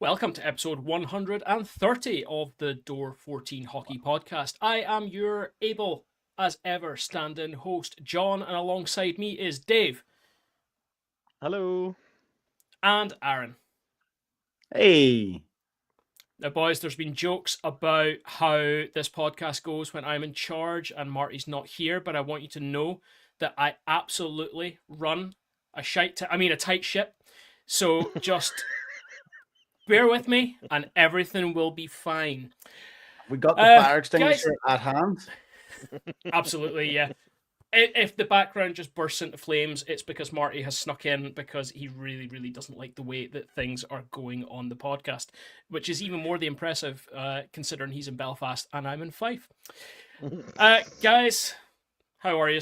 Welcome to episode 130 of the Door 14 Hockey Podcast. I am your able as ever stand-in host, John, and alongside me is Dave. Hello. And Aaron. Hey. Now, boys, there's been jokes about how this podcast goes when I'm in charge and Marty's not here, but I want you to know that I absolutely run a tight ship. So just bear with me and everything will be fine. We got the fire extinguisher at hand. Absolutely, yeah. If the background just bursts into flames, it's because Marty has snuck in because he really, really doesn't like the way that things are going on the podcast, which is even more the impressive considering he's in Belfast and I'm in Fife. Guys, how are you?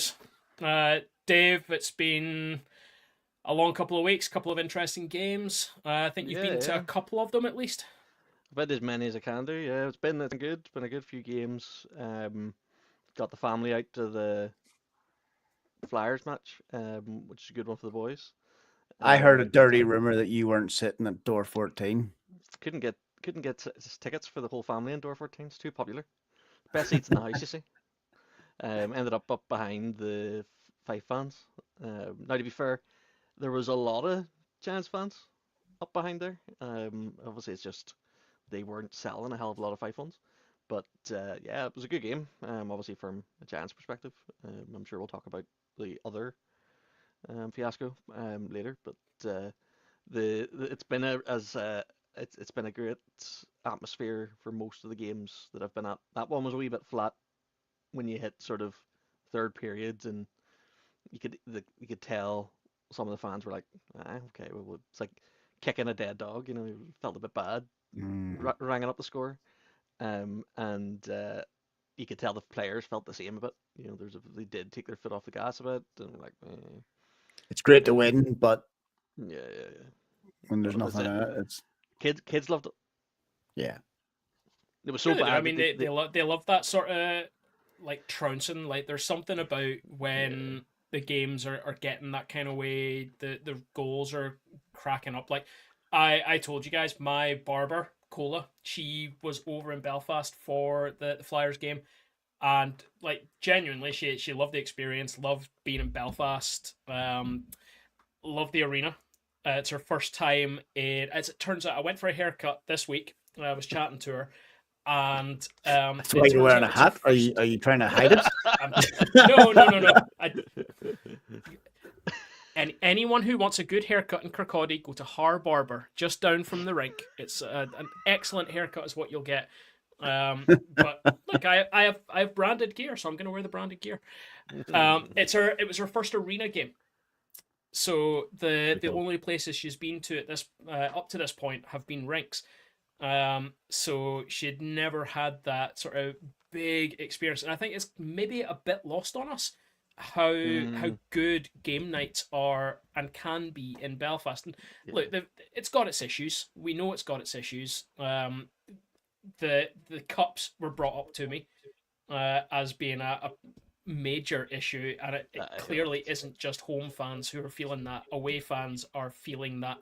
Dave, it's been a long couple of weeks, couple of interesting games. I think you've been to a couple of them at least. I've been as many as I can do. Yeah, it's been good. It's been a good few games. Got the family out to the Flyers match, which is a good one for the boys. I heard a dirty rumor that you weren't sitting at door 14. Couldn't get tickets for the whole family in door 14. It's too popular. Best seats in the house, you see. Ended up behind the Fife fans. Now, to be fair, there was a lot of Giants fans up behind there. Obviously, it's just they weren't selling a hell of a lot of Fife ones. But yeah, it was a good game. Obviously, from a Giants perspective, I'm sure we'll talk about the other fiasco later. But it's been it's been a great atmosphere for most of the games that I've been at. That one was a wee bit flat when you hit sort of third periods, and you could tell some of the fans were like, okay, well, it's like kicking a dead dog. You know, felt a bit bad, ranging up the score. And you could tell the players felt the same a bit. You know, they did take their foot off the gas a bit, and like, it's great to win, but yeah. When there's nothing in it, it's kids loved it. Yeah, it was so bad. I mean, they love that sort of like trouncing. Like, there's something about when the games are getting that kind of way. The goals are cracking up. Like, I told you guys, my barber Cola, she was over in Belfast for the Flyers game, and like genuinely she loved the experience, loved being in Belfast, loved the arena. It's her first time as it turns out. I went for a haircut this week. I was chatting to her, and that's why you're wearing a hat. Are you trying to hide it? No. And anyone who wants a good haircut in Kirkcaldy, go to Har Barber, just down from the rink. It's an excellent haircut, is what you'll get. But look, I have branded gear, so I'm going to wear the branded gear. It was her first arena game, so the only places she's been to at this up to this point have been rinks. So she'd never had that sort of big experience, and I think it's maybe a bit lost on us how good game nights are and can be in Belfast. And look, it's got its issues. We know it's got its issues. The cups were brought up to me as being a major issue, and it clearly isn't just home fans who are feeling that. Away fans are feeling that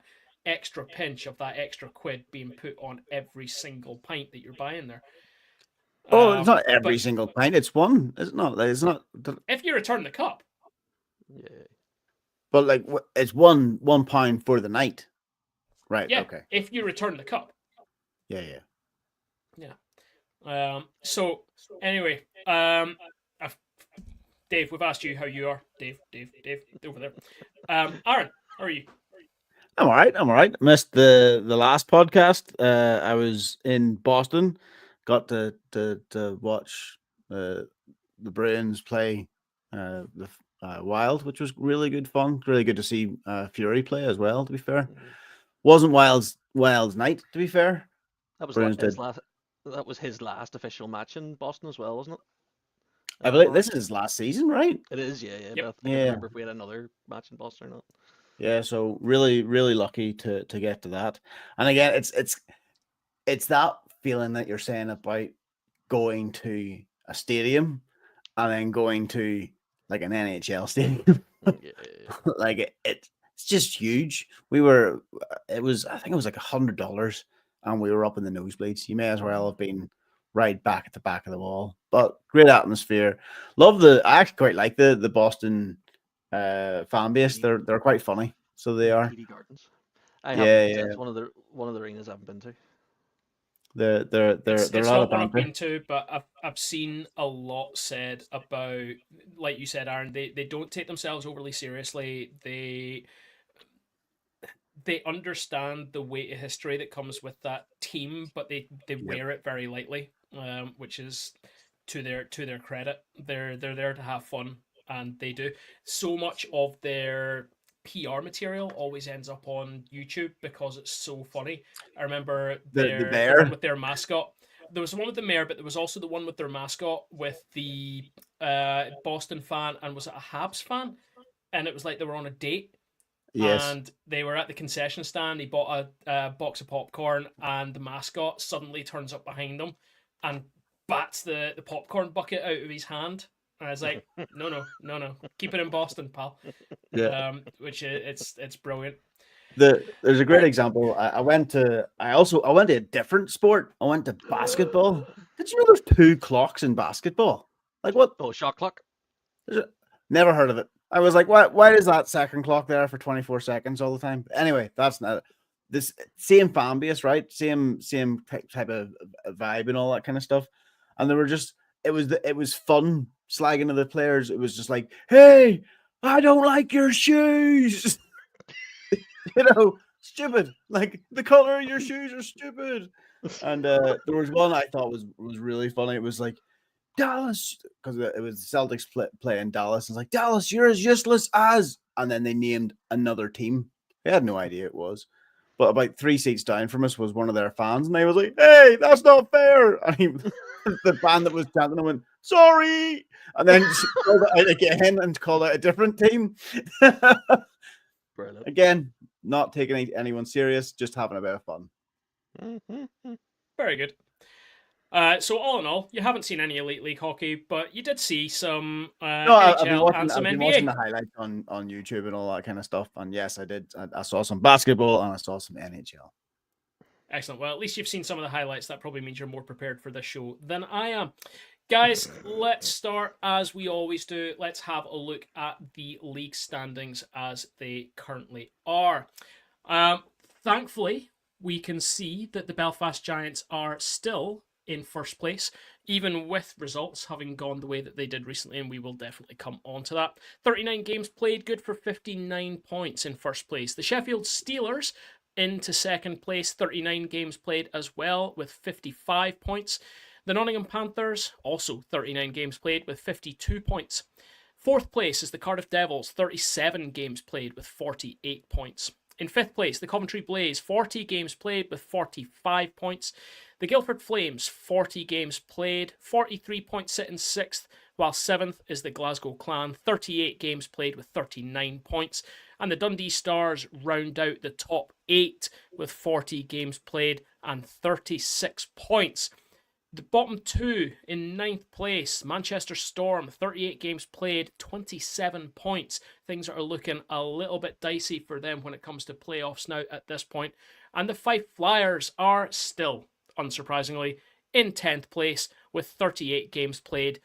extra pinch of that extra quid being put on every single pint that you're buying there. Oh, it's not every single pint. It's one. It's not. It's not. If you return the cup. Yeah. But like, it's £1 for the night, right? Yeah. Okay. If you return the cup. Yeah. So anyway, Dave, we've asked you how you are. Dave, over there. Aaron, how are you? I'm all right. Missed the last podcast. I was in Boston. Got to watch the Bruins play the Wild, which was really good fun. Really good to see Fury play as well, to be fair. Wasn't Wild's night, to be fair. That was his last official match in Boston as well, wasn't it? I believe this is his last season, right? It is, yeah. Yep. But I can't remember if we had another match in Boston or not. Yeah, so really, really lucky to get to that. And again, it's that feeling that you're saying about going to a stadium and then going to like an NHL stadium. Like it's just huge. I think it was like $100 and we were up in the nosebleeds. You may as well have been right back at the back of the wall. But great atmosphere. Love I actually quite like the Boston fan base. TD, They're quite funny. So they are. TD Gardens. I haven't. Yeah, It's yeah. one of the arenas I haven't been to. They're a It's lot not of one I've banter. been to, but I've seen a lot said about, like you said, Aaron. They don't take themselves overly seriously. They understand the weight of history that comes with that team, but they Yep. wear it very lightly, which is to their credit. They're there to have fun, and they do. So much of their PR material always ends up on YouTube because it's so funny. I remember The the one bear. with their mascot. There was the one with the mayor, but there was also the one with their mascot with the Boston fan, and was it a Habs fan? And it was like they were on a date, Yes. and they were at the concession stand. He bought a box of popcorn, and the mascot suddenly turns up behind them and bats the popcorn bucket out of his hand. And I was like, no, no, no, no, keep it in Boston, pal. Yeah. Which it's brilliant. There's a great Right. example. I went to a different sport. I went to basketball. Did you know there's two clocks in basketball? Like what? Oh, shot clock. Never heard of it. I was like, why is that second clock there for 24 seconds all the time? Anyway, that's not this same fan base, right? Same type of vibe and all that kind of stuff. And they were just it was fun slagging to the players. It was just like, hey, I don't like your shoes. Stupid. Like the color of your shoes are stupid. And there was one I thought was really funny. It was like, Dallas, because it was Celtics playing Dallas. It's like, Dallas, you're as useless as. And then they named another team. They had no idea it was. But about 3 seats down from us was one of their fans. And they was like, hey, that's not fair. And the band that was chanting went, sorry. And then called it out again and called out a different team. Brilliant. Again, not taking anyone serious, just having a bit of fun. Very good. So all in all, you haven't seen any Elite League hockey, but you did see some No, NHL and some I've been NBA. watching the highlights on YouTube and all that kind of stuff. And yes, I did. I saw some basketball and I saw some NHL. Excellent. Well, at least you've seen some of the highlights. That probably means you're more prepared for this show than I am. Guys, let's start as we always do. Let's have a look at the league standings as they currently are. Thankfully, we can see that the Belfast Giants are still in first place, even with results having gone the way that they did recently, and we will definitely come on to that. 39 games played, good for 59 points in first place. The Sheffield Steelers into second place, 39 games played as well, with 55 points. The Nottingham Panthers, also 39 games played, with 52 points. Fourth place is the Cardiff Devils, 37 games played, with 48 points. In fifth place, the Coventry Blaze, 40 games played with 45 points. The Guildford Flames, 40 games played, 43 points sit in sixth, while seventh is the Glasgow Clan, 38 games played with 39 points. And the Dundee Stars round out the top 8 with 40 games played and 36 points. The bottom 2 in ninth place, Manchester Storm, 38 games played, 27 points. Things are looking a little bit dicey for them when it comes to playoffs now at this point. And the Fife Flyers are still, unsurprisingly, in 10th place with 38 games played.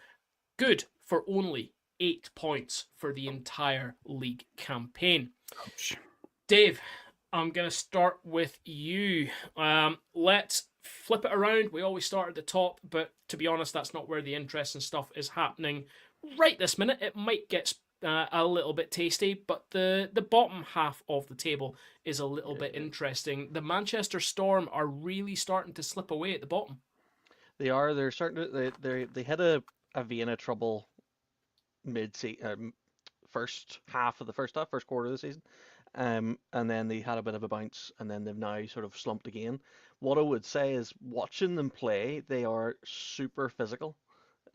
Good for only 8 points for the entire league campaign. Ouch. Dave, I'm going to start with you. Let's flip it around. We always start at the top, but to be honest, that's not where the interesting stuff is happening right this minute. It might get a little bit tasty, but the bottom half of the table is a little bit interesting. The Manchester Storm are really starting to slip away at the bottom. They are. They're starting to. They had a vein of trouble first half of the first quarter of the season. And then they had a bit of a bounce, and then they've now sort of slumped again. What I would say is, watching them play, they are super physical.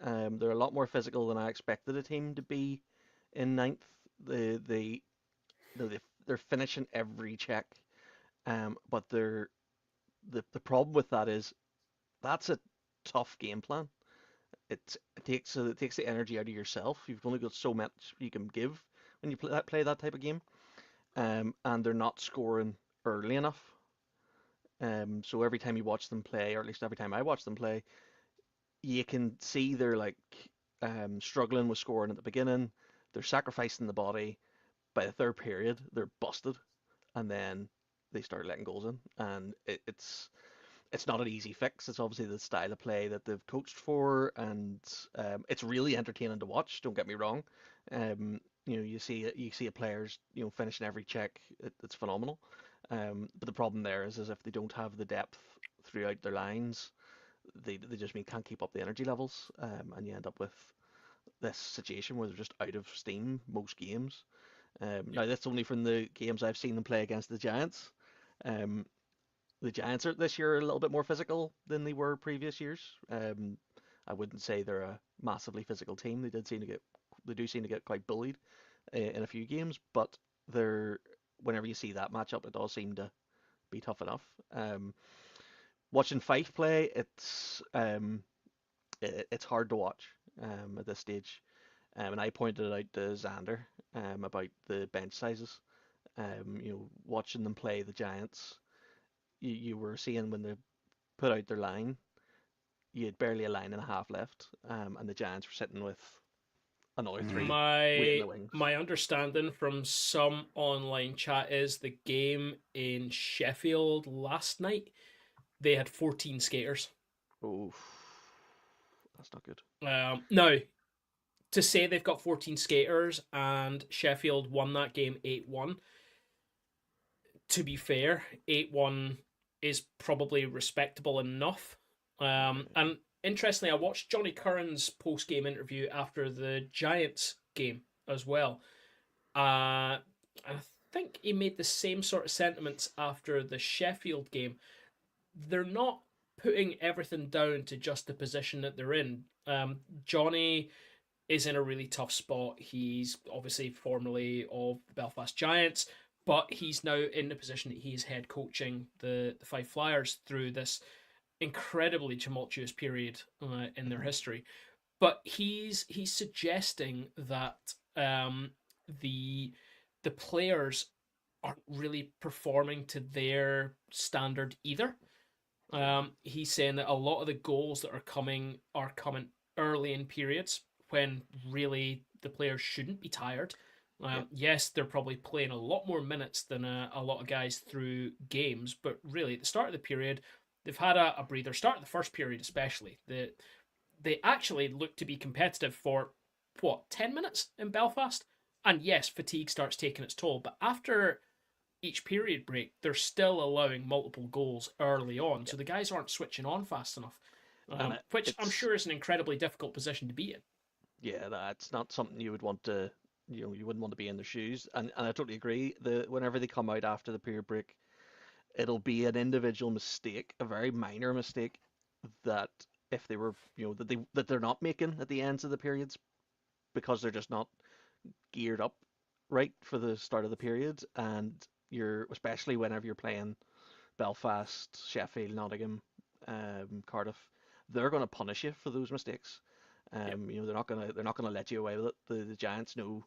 They're a lot more physical than I expected a team to be in ninth. They're finishing every check, but the problem with that is that's a tough game plan. It takes the energy out of yourself. You've only got so much you can give when you play that type of game. And they're not scoring early enough. So every time you watch them play, or at least every time I watch them play, you can see they're like struggling with scoring at the beginning. They're sacrificing the body. By the third period, they're busted, and then they start letting goals in, and it's not an easy fix. It's obviously the style of play that they've coached for, and it's really entertaining to watch. Don't get me wrong. You see a players finishing every check. It's phenomenal. But the problem there is if they don't have the depth throughout their lines, they just can't keep up the energy levels, and you end up with this situation where they're just out of steam most games. Now that's only from the games I've seen them play against the Giants. Um, the Giants are this year a little bit more physical than they were previous years. I wouldn't say they're a massively physical team. They do seem to get quite bullied in a few games, but they're whenever you see that matchup, it does seem to be tough enough. Watching Fife play, it's hard to watch at this stage. And I pointed out to Xander about the bench sizes. Watching them play the Giants, you were seeing when they put out their line, you had barely a line and a half left, and the Giants were sitting with another three waiting in My the wings. my understanding from some online chat is the game in Sheffield last night, they had 14 skaters. Oh, that's not good. Now, to say they've got 14 skaters and Sheffield won that game 8-1, to be fair, 8-1 is probably respectable enough. And interestingly, I watched Johnny Curran's post-game interview after the Giants game as well. I think he made the same sort of sentiments after the Sheffield game. They're not putting everything down to just the position that they're in. Johnny is in a really tough spot. He's obviously formerly of the Belfast Giants, but he's now in the position that he's head coaching the Five Flyers through this incredibly tumultuous period in their history. But he's suggesting that the players aren't really performing to their standard either. He's saying that a lot of the goals that are coming early in periods when really the players shouldn't be tired. Yes, they're probably playing a lot more minutes than a lot of guys through games, but really at the start of the period, they've had a breather. Start of the first period especially. They actually look to be competitive for, 10 minutes in Belfast? And yes, fatigue starts taking its toll, but after each period break, they're still allowing multiple goals early on, so the guys aren't switching on fast enough, which I'm sure is an incredibly difficult position to be in. Yeah, that's not something you would want to, you wouldn't want to be in their shoes. And I totally agree. Whenever they come out after the period break, it'll be an individual mistake, a very minor mistake, that if they were, that they're not making at the ends of the periods because they're just not geared up right for the start of the period, and especially whenever you're playing Belfast, Sheffield, Nottingham, Cardiff, they're going to punish you for those mistakes. They're not gonna let you away with it. The Giants know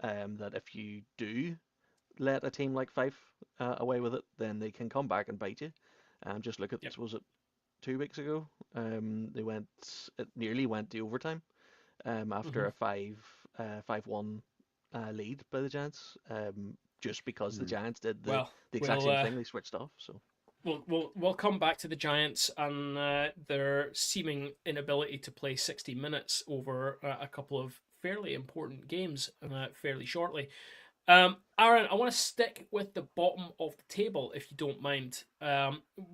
that if you do let a team like Fife away with it, then they can come back and bite you. Just look at was it 2 weeks ago? It nearly went to overtime after a 5-1 lead by the Giants. Just because the Giants did the exact same thing, they switched off. So. We'll come back to the Giants and their seeming inability to play 60 minutes over a couple of fairly important games fairly shortly. Aaron, I want to stick with the bottom of the table, if you don't mind.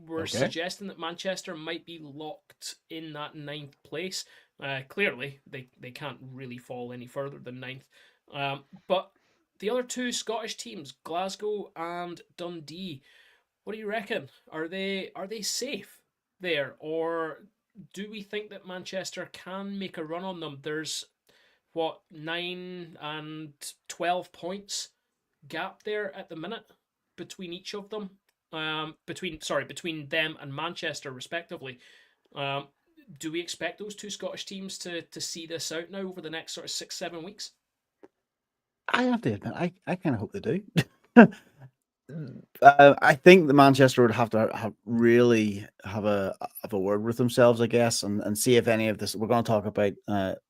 We're suggesting that Manchester might be locked in that 9th place. Clearly, they can't really fall any further than 9th. But the other two Scottish teams, Glasgow and Dundee, what do you reckon? Are they safe there, or do we think that Manchester can make a run on them? There's 9 and 12 points gap there at the minute between each of them. Between them and Manchester respectively. Do we expect those two Scottish teams to see this out now over the next sort of 6-7 weeks? I have to admit, I kind of hope they do. I think the Manchester would have to really have a word with themselves, I guess, and see if any of this. We're going to talk about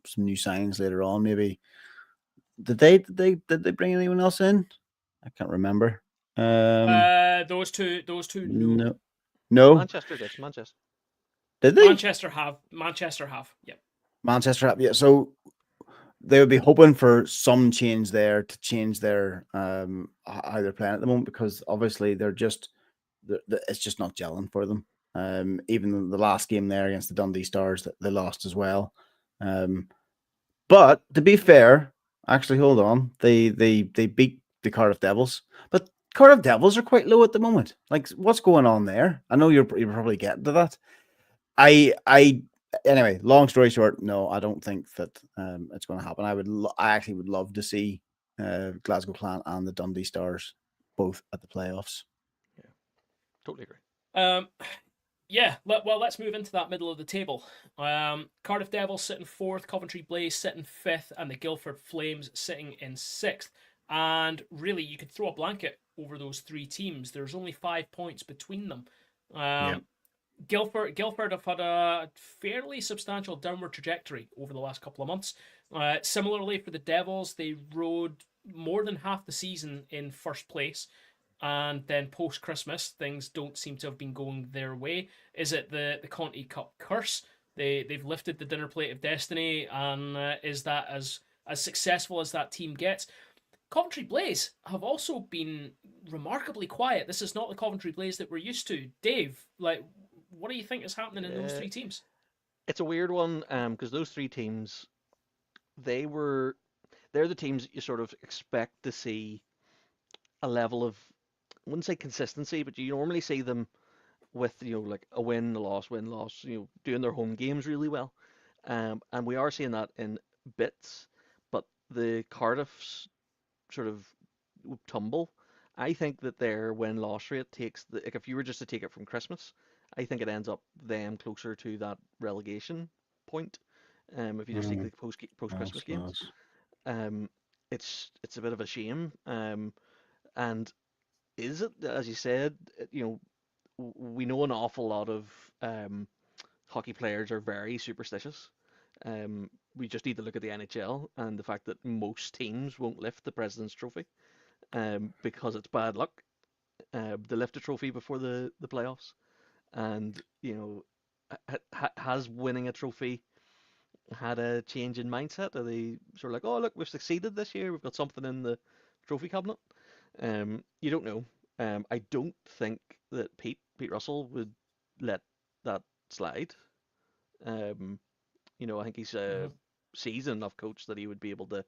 some new signings later on. Maybe did they bring anyone else in? I can't remember. Those two, no. No. Manchester did. Manchester. Did they? Manchester have. Yep. Manchester have. Yeah. So they would be hoping for some change there to change their how they're playing at the moment, because obviously it's just not gelling for them. Even the last game there against the Dundee Stars, that they lost as well. But to be fair, actually, hold on, they beat the Cardiff Devils, but Cardiff Devils are quite low at the moment. Like, what's going on there? I know you're probably getting to that. I anyway, long story short, no, I don't think that it's going to happen. I actually would love to see Glasgow Clan and the Dundee Stars both at the playoffs. Yeah, totally agree. Yeah, well, let's move into that middle of the table. Cardiff Devils sitting fourth, Coventry Blaze sitting fifth, and the Guildford Flames sitting in sixth. And really, you could throw a blanket over those three teams. There's only 5 points between them. Guildford have had a fairly substantial downward trajectory over the last couple of months. Similarly, for the Devils, they rode more than half the season in first place, and then post Christmas, things don't seem to have been going their way. Is it the Conti Cup curse? They've lifted the dinner plate of destiny, and is that as successful as that team gets? Coventry Blaze have also been remarkably quiet. This is not the Coventry Blaze that we're used to. Dave, like, what do you think is happening in those three teams? It's a weird one, because those three teams, they're the teams you sort of expect to see a level of, I wouldn't say consistency, but you normally see them with, like a win, a loss, win, loss, doing their home games really well. And we are seeing that in bits, but the Cardiff's sort of tumble, I think that their win-loss rate takes like, if you were just to take it from Christmas, I think it ends up them closer to that relegation point. If you just take the post-Christmas games, um, it's a bit of a shame. And is it, as you said, we know an awful lot of hockey players are very superstitious. We just need to look at the NHL and the fact that most teams won't lift the President's Trophy because it's bad luck. They lift a trophy before the playoffs, and has winning a trophy had a change in mindset? Are they sort of like, oh look, we've succeeded this year, we've got something in the trophy cabinet? You don't know. I don't think that Pete Russell would let that slide. I think he's a seasoned enough coach that he would be able to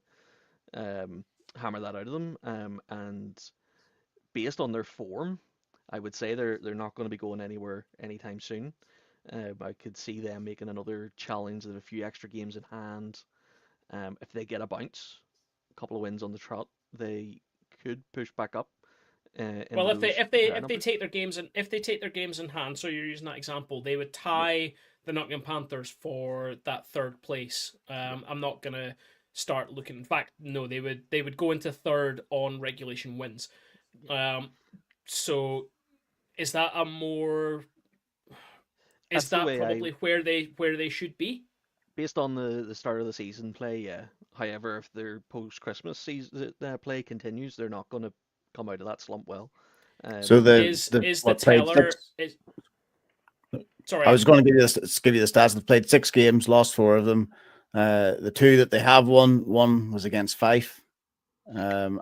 hammer that out of them. And based on their form, I would say they're not going to be going anywhere anytime soon. I could see them making another challenge with a few extra games in hand. If they get a bounce, a couple of wins on the trot, they could push back up. Well, if they take their games in hand, so you're using that example, they would tie the Nottingham Panthers for that third place. I'm not gonna start looking. In fact, no, they would go into third on regulation wins. So is that a more? Is that probably where they should be? Based on the start of the season play, yeah. However, if their post Christmas season play continues, they're not going to come out of that slump well. So is the teller? Sorry, I was going to give you the stats. They've played 6 games, lost 4 of them. The 2 that they have won, one was against Fife, and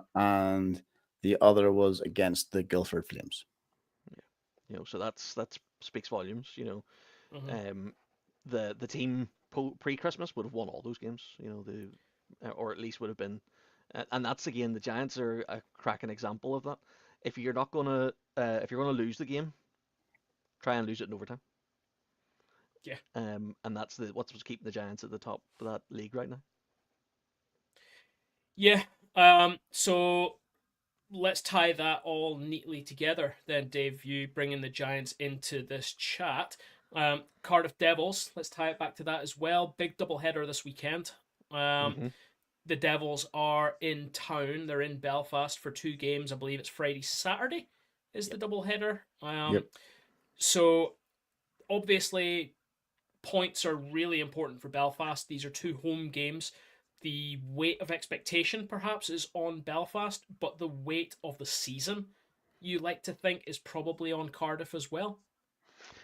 the other was against the Guildford Flames. Yeah, so that speaks volumes. The team pre-Christmas would have won all those games. Or at least would have been, and that's again the Giants are a cracking example of that. If you're gonna lose the game, try and lose it in overtime. Yeah. And that's what's keeping the Giants at the top of that league right now. Yeah. So let's tie that all neatly together then, Dave. You bringing the Giants into this chat. Cardiff Devils, let's tie it back to that as well. Big doubleheader this weekend. The Devils are in town. They're in Belfast for 2 games. I believe it's Friday, Saturday. is the double header. Yep. So obviously points are really important for Belfast. These are two home games. The weight of expectation perhaps is on Belfast, but the weight of the season, you like to think, is probably on Cardiff as well.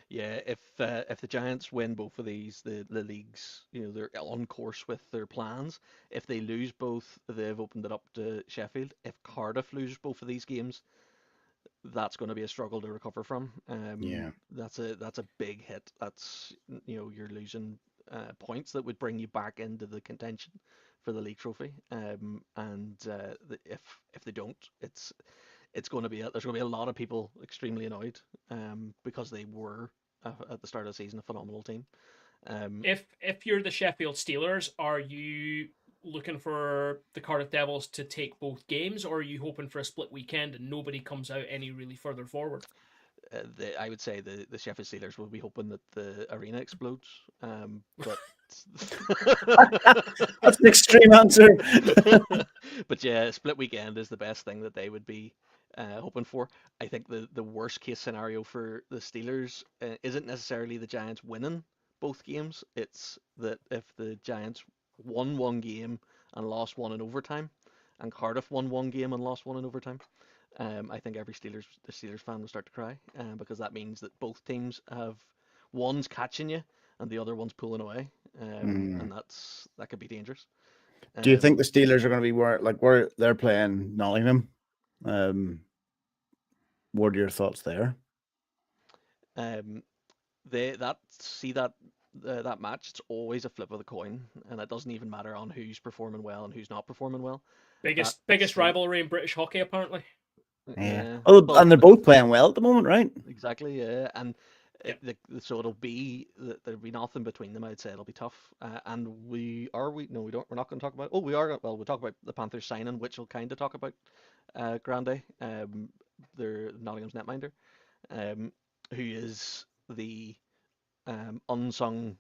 Yeah, if the Giants win both of these, the leagues, they're on course with their plans. If they lose both, they've opened it up to Sheffield. If Cardiff lose both of these games, that's going to be a struggle to recover from. Yeah. That's a big hit. That's you're losing points that would bring you back into the contention for the league trophy. If they don't, it's going to be there's going to be a lot of people extremely annoyed because they were at the start of the season a phenomenal team. If you're the Sheffield Steelers, are you looking for the Cardiff Devils to take both games, or are you hoping for a split weekend and nobody comes out any really further forward? I would say the Sheffield Steelers will be hoping that the arena explodes, but That's an extreme answer. but yeah, split weekend is the best thing that they would be hoping for. I think the worst case scenario for the Steelers isn't necessarily the Giants winning both games. It's that if the Giants won one game and lost one in overtime, and Cardiff won one game and lost one in overtime, I think every Steelers fan will start to cry, because that means that both teams have one's catching you and the other one's pulling away, and that could be dangerous. Do you think the Steelers are going to be where they're playing Nottingham? What are your thoughts there? That match, it's always a flip of the coin, and it doesn't even matter on who's performing well and who's not performing well. Biggest rivalry in British hockey, apparently. Yeah. And they're both playing well at the moment, right? Exactly. Yeah, and so there'll be nothing between them. I'd say it'll be tough. And no, we don't. We're not going to talk about. Oh, we are. Well, we'll talk about the Panthers signing, which we'll kind of talk about. Grande, their Nottingham's netminder, who is the unsung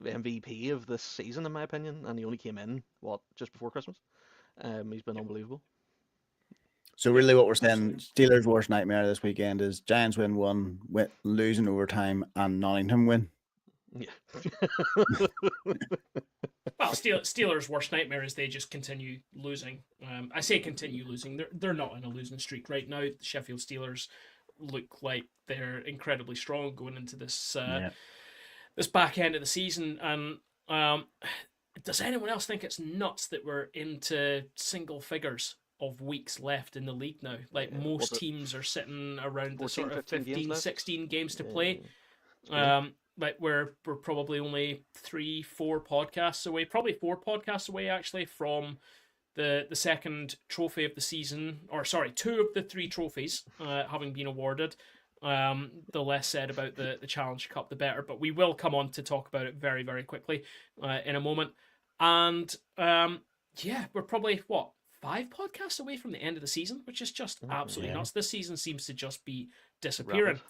MVP of this season, in my opinion, and he only came in just before Christmas. He's been unbelievable. So really, what we're saying, Steelers' worst nightmare this weekend is Giants win one, lose in overtime, and Nottingham win. Yeah. Well, Steelers' worst nightmare is they just continue losing. I say continue losing. They're not in a losing streak right now. The Sheffield Steelers look like they're incredibly strong going into this this back end of the season. And does anyone else think it's nuts that we're into single figures of weeks left in the league now? Like most teams are sitting around the sort of 15, 16 games to play. Like we're probably only 3-4 podcasts away, probably 4 podcasts away actually from the second trophy of the season, or sorry, 2 of the 3 trophies having been awarded. The less said about the Challenge Cup, the better. But we will come on to talk about it very, very quickly in a moment. And we're probably 5 podcasts away from the end of the season, which is just absolutely nuts. This season seems to just be disappearing. Rapid.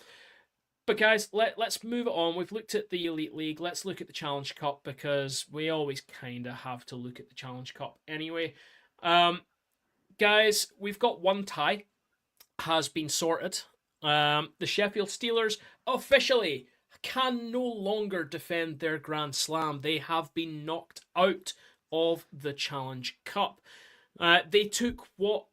But guys, let's move it on. We've looked at the Elite League. Let's look at the Challenge Cup, because we always kind of have to look at the Challenge Cup anyway. Guys, we've got one tie has been sorted. The Sheffield Steelers officially can no longer defend their Grand Slam. They have been knocked out of the Challenge Cup. They took what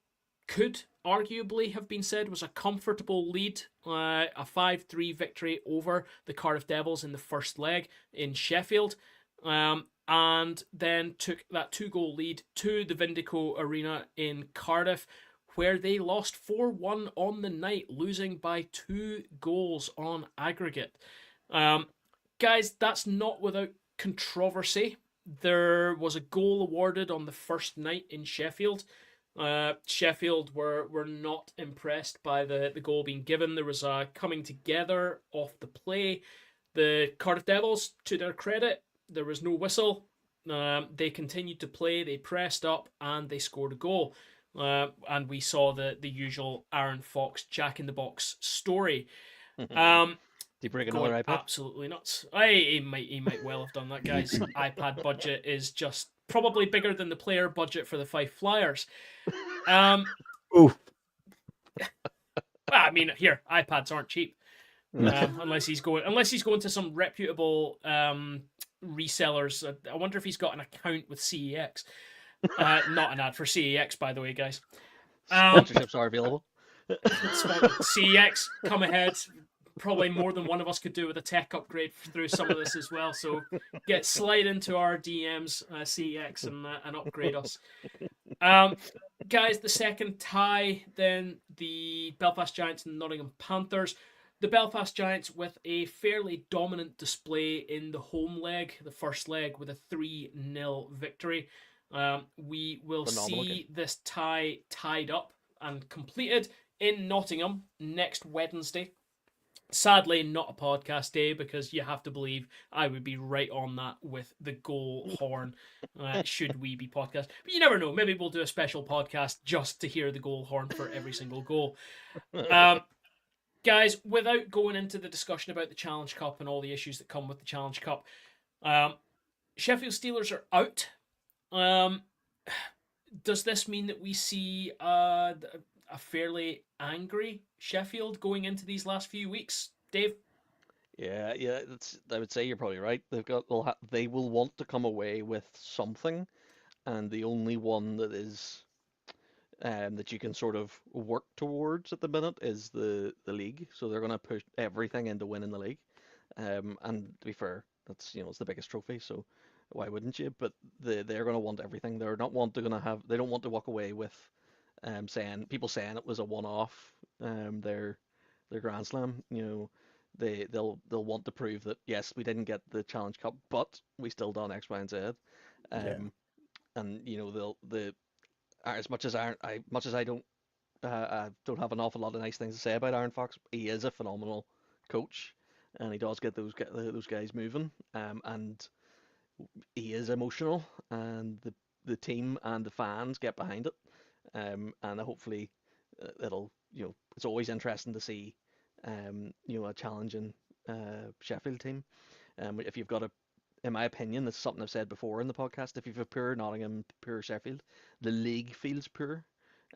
could arguably have been said was a comfortable lead, a 5-3 victory over the Cardiff Devils in the first leg in Sheffield, and then took that 2-goal lead to the Vindico Arena in Cardiff, where they lost 4-1 on the night, losing by 2 goals on aggregate. Guys, that's not without controversy. There was a goal awarded on the first night in Sheffield. Sheffield were not impressed by the goal being given. There was a coming together off the play. The Cardiff Devils, to their credit, there was no whistle. They continued to play, they pressed up, and they scored a goal. And we saw the usual Aaron Fox jack-in-the-box story. Did he break another iPad? Absolutely nuts. He might well have done that, guys. iPad budget is just probably bigger than the player budget for the Fife Flyers. Well, I mean, here iPads aren't cheap. No. Unless he's going to some reputable resellers. I wonder if he's got an account with CEX. Not an ad for CEX, by the way, guys. Sponsorships are available. CEX, come ahead. Probably more than one of us could do with a tech upgrade through some of this as well. So slide into our DMs, CEX, and upgrade us. Guys, the second tie, then the Belfast Giants and Nottingham Panthers. The Belfast Giants with a fairly dominant display in the home leg, the first leg, with a 3-0 victory. We will see this tie tied up and completed in Nottingham next Wednesday. Sadly, not a podcast day, because you have to believe I would be right on that with the goal horn should we be podcast. But you never know. Maybe we'll do a special podcast just to hear the goal horn for every single goal. Guys, without going into the discussion about the Challenge Cup and all the issues that come with the Challenge Cup, Sheffield Steelers are out. Does this mean that we see a fairly angry Sheffield going into these last few weeks, Dave? Yeah, I would say you're probably right. They will want to come away with something, and the only one that is that you can sort of work towards at the minute is the league. So they're going to push everything into winning the league. And to be fair, that's it's the biggest trophy, so why wouldn't you? But they're going to want everything. They don't want to walk away with saying it was a one-off, their Grand Slam. They'll want to prove that yes, we didn't get the Challenge Cup, but we still done X, Y, and Z. And as much as I don't have an awful lot of nice things to say about Aaron Fox, he is a phenomenal coach, and he does get those guys moving. And he is emotional, and the team and the fans get behind it. And hopefully it'll it's always interesting to see a challenging Sheffield team. If you've got in my opinion, this is something I've said before in the podcast, if you've a poor Nottingham, poor Sheffield, the league feels poor.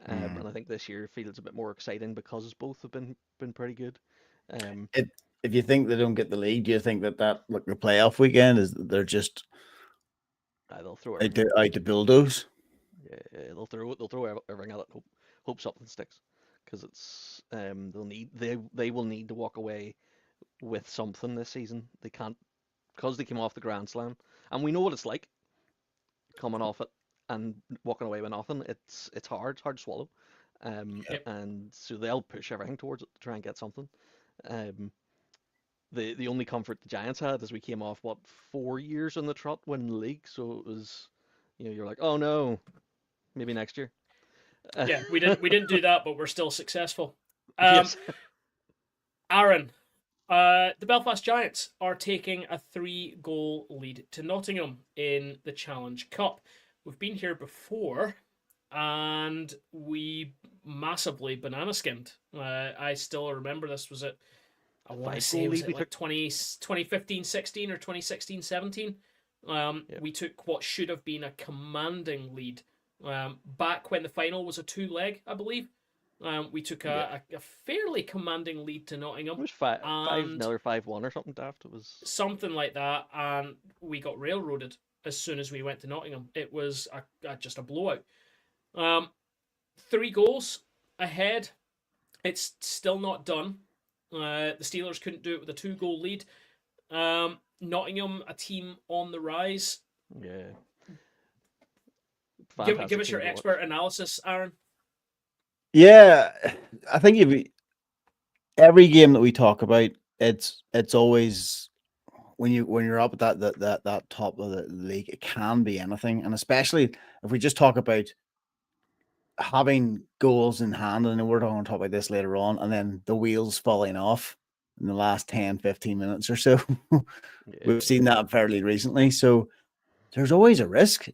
And I think this year feels a bit more exciting because both have been pretty good. If you think they don't get the league, do you think that the playoff weekend is that they're just they'll throw out to bulldoze? Yeah, they'll throw everything at it. Hope something sticks, because it's they will need to walk away with something this season. They can't, because they came off the Grand Slam, and we know what it's like coming off it and walking away with nothing. It's hard to swallow. And so they'll push everything towards it to try and get something. The only comfort the Giants had is we came off 4 years in the trot winning the league, so it was you're like, oh no, maybe next year. Yeah, we didn't do that, but we're still successful. Yes. Aaron, the Belfast Giants are taking a 3-goal lead to Nottingham in the Challenge Cup. We've been here before, and we massively banana skinned. I still remember this was it. I want to say was it like 2015-16 or 2016-17. We took what should have been a commanding lead. Back when the final was a 2-leg, I believe. We took a fairly commanding lead to Nottingham. It was 5-0 or 5-1 or something daft. It was something like that, and we got railroaded as soon as we went to Nottingham. It was just a blowout. 3 goals ahead. It's still not done. The Steelers couldn't do it with a 2-goal lead. Nottingham, a team on the rise. Yeah. Give us your expert analysis, Aaron. Yeah, I think every game that we talk about, it's always when you're up at that top of the league, it can be anything, and especially if we just talk about having goals in hand, and we're going to talk about this later on, and then the wheels falling off in the last 10, 15 minutes or so. We've seen that fairly recently, so there's always a risk.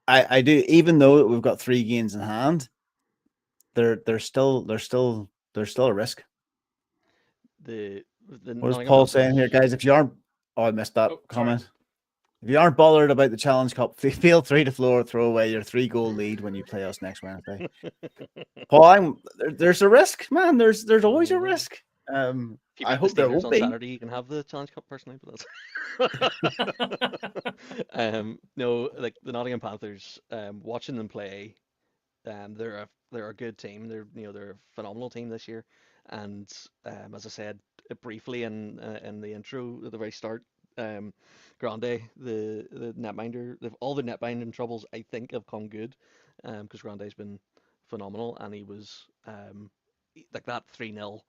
I do, even though we've got 3 games in hand, there's still a risk. The what is Paul saying here, guys? If you aren't, I missed that comment. If you aren't bothered about the Challenge Cup, feel free to throw away your 3-goal lead when you play us next Wednesday. Paul, there's a risk, man. There's always a risk. If you I beat hope the there Steelers won't on be. Saturday, you can have the Challenge Cup personally, but that's no, like the Nottingham Panthers, watching them play, they're a good team. They're a phenomenal team this year, and as I said briefly in the intro at the very start, Grande, the netminder, all the netminding troubles I think have come good, because Grande's been phenomenal, and he was like that 3-0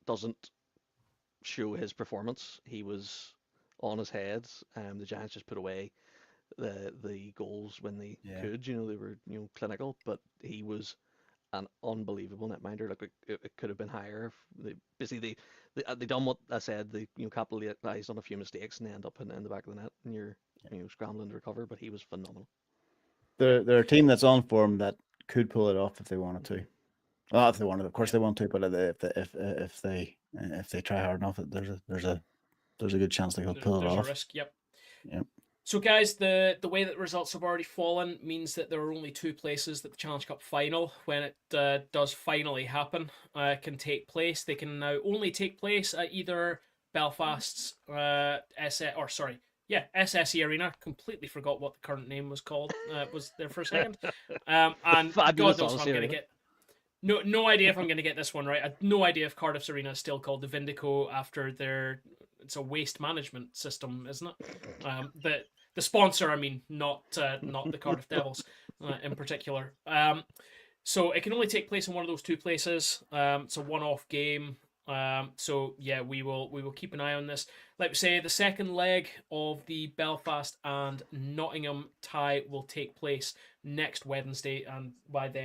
doesn't show his performance. He was on his head. The Giants just put away the goals when they could. They were clinical, but he was an unbelievable netminder. Like it could have been higher. They done what I said. They capitalized on a few mistakes and they end up in the back of the net, and you're scrambling to recover. But he was phenomenal. They're a team that's on form that could pull it off if they wanted to. Well, if they wanted, of course they want to, but if they try hard enough, there's a good chance they could pull it off. There's a risk. Yep. Yep. So, guys, the way that the results have already fallen means that there are only 2 places that the Challenge Cup final, when it does finally happen, can take place. They can now only take place at either Belfast's SSE Arena. Completely forgot what the current name was called. Was there for a second. And God knows if I'm going to get. No idea if I'm going to get this one right. I have no idea if Cardiff's Arena is still called the Vindico after it's a waste management system, isn't it? The sponsor, I mean, not the Cardiff Devils in particular. So it can only take place in one of those 2 places. It's a one-off game. So yeah, we will keep an eye on this. Like we say, the second leg of the Belfast and Nottingham tie will take place next Wednesday, and by the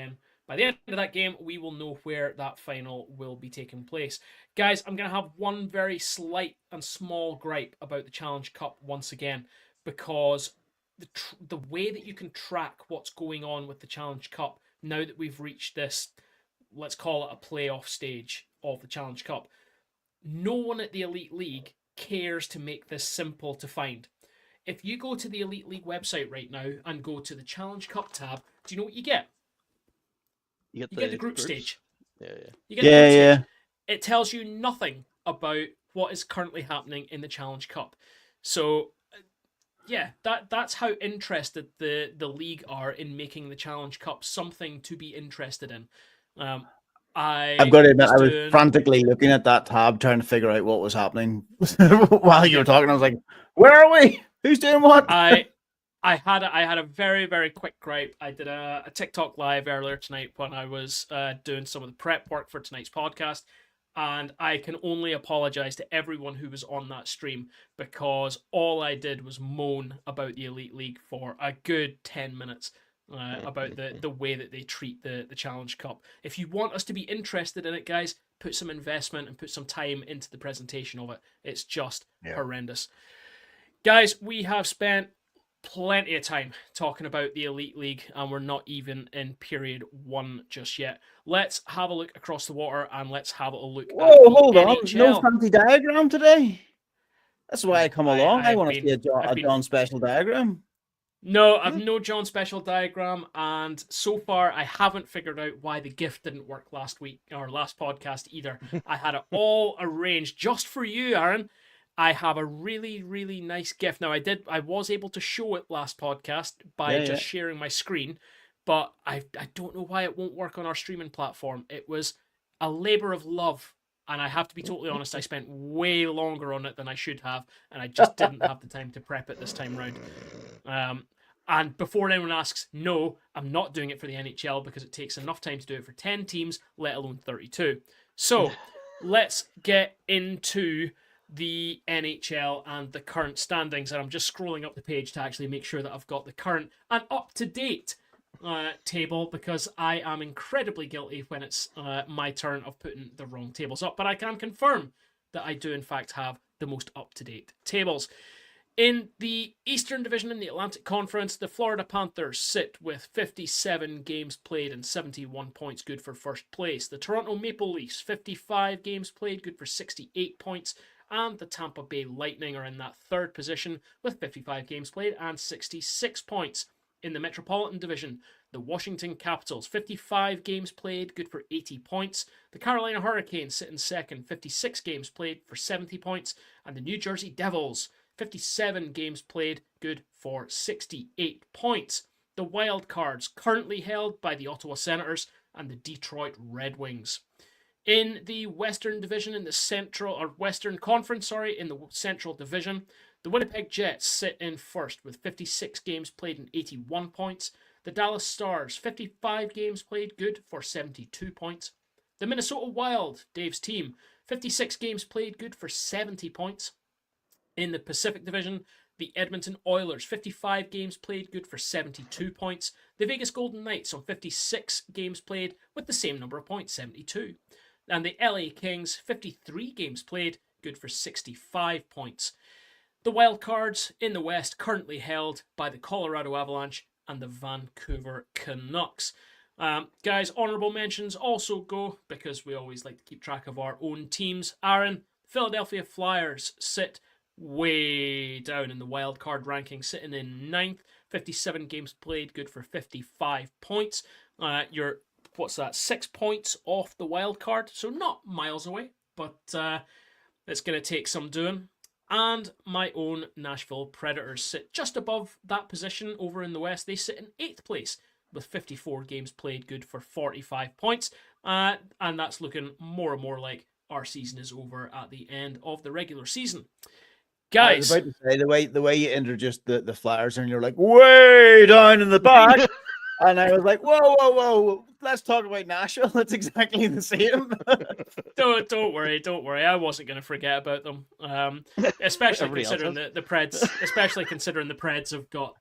end of that game, we will know where that final will be taking place. Guys, I'm going to have one very slight and small gripe about the Challenge Cup once again, because the way that you can track what's going on with the Challenge Cup, now that we've reached this, let's call it a playoff stage of the Challenge Cup, no one at the Elite League cares to make this simple to find. If you go to the Elite League website right now and go to the Challenge Cup tab, do you know what you get? You get the group stage. Yeah. You get the group stage. It tells you nothing about what is currently happening in the Challenge Cup. So, yeah, that's how interested the league are in making the Challenge Cup something to be interested in. I've got to admit, I was frantically looking at that tab trying to figure out what was happening while you were talking. I was like, "Where are we? Who's doing what?" I had a very, very quick gripe. I did a TikTok live earlier tonight when I was doing some of the prep work for tonight's podcast, and I can only apologize to everyone who was on that stream, because all I did was moan about the Elite League for a good 10 minutes about the way that they treat the Challenge Cup. If you want us to be interested in it, guys, put some investment and put some time into the presentation of it. It's just horrendous. Guys, we have spent plenty of time talking about the Elite League, and we're not even in period 1 just yet. Let's have a look across the water, and let's have a look at hold the on. NHL. There's no fancy diagram today. That's why I come along. I want to see a John special diagram. No, I've no John special diagram, and so far I haven't figured out why the gift didn't work last week or last podcast either. I had it all arranged just for you, Aaron. I have a really, really nice gift. Now, I was able to show it last podcast by just sharing my screen, but I don't know why it won't work on our streaming platform. It was a labor of love, and I have to be totally honest, I spent way longer on it than I should have, and I just didn't have the time to prep it this time round. And before anyone asks, no, I'm not doing it for the NHL because it takes enough time to do it for 10 teams, let alone 32. So, let's get into the NHL and the current standings, and I'm just scrolling up the page to actually make sure that I've got the current and up-to-date table, because I am incredibly guilty when it's my turn of putting the wrong tables up, but I can confirm that I do in fact have the most up-to-date tables. In the Eastern Division in the Atlantic Conference, the Florida Panthers sit with 57 games played and 71 points, good for first place. The Toronto Maple Leafs, 55 games played, good for 68 points, and the Tampa Bay Lightning are in that third position with 55 games played and 66 points. In the Metropolitan Division, the Washington Capitals, 55 games played, good for 80 points. The Carolina Hurricanes sit in second, 56 games played for 70 points. And the New Jersey Devils, 57 games played, good for 68 points. The Wild Cards, currently held by the Ottawa Senators and the Detroit Red Wings. In the Western Division, in the Western Conference, in the Central Division, the Winnipeg Jets sit in first with 56 games played and 81 points. The Dallas Stars, 55 games played, good for 72 points. The Minnesota Wild, Dave's team, 56 games played, good for 70 points. In the Pacific Division, the Edmonton Oilers, 55 games played, good for 72 points. The Vegas Golden Knights on 56 games played with the same number of points, 72. And the LA Kings, 53 games played, good for 65 points. The wild cards in the West currently held by the Colorado Avalanche and the Vancouver Canucks. Guys, honourable mentions also go, because we always like to keep track of our own teams. Aaron, Philadelphia Flyers sit way down in the wild card ranking, sitting in 9th, 57 games played, good for 55 points. You're, 6 points off the wild card, so not miles away, but it's going to take some doing. And my own Nashville Predators sit just above that position over in the West. They sit in 8th place with 54 games played, good for 45 points. And that's looking more and more like our season is over at the end of the regular season. Guys, I was about to say, the way you introduced the Flyers, and you're like, way down in the back. And I was like, whoa. Let's talk about Nashville. It's exactly the same. Don't worry. I wasn't going to forget about them. Especially considering the Preds. Especially considering the Preds have got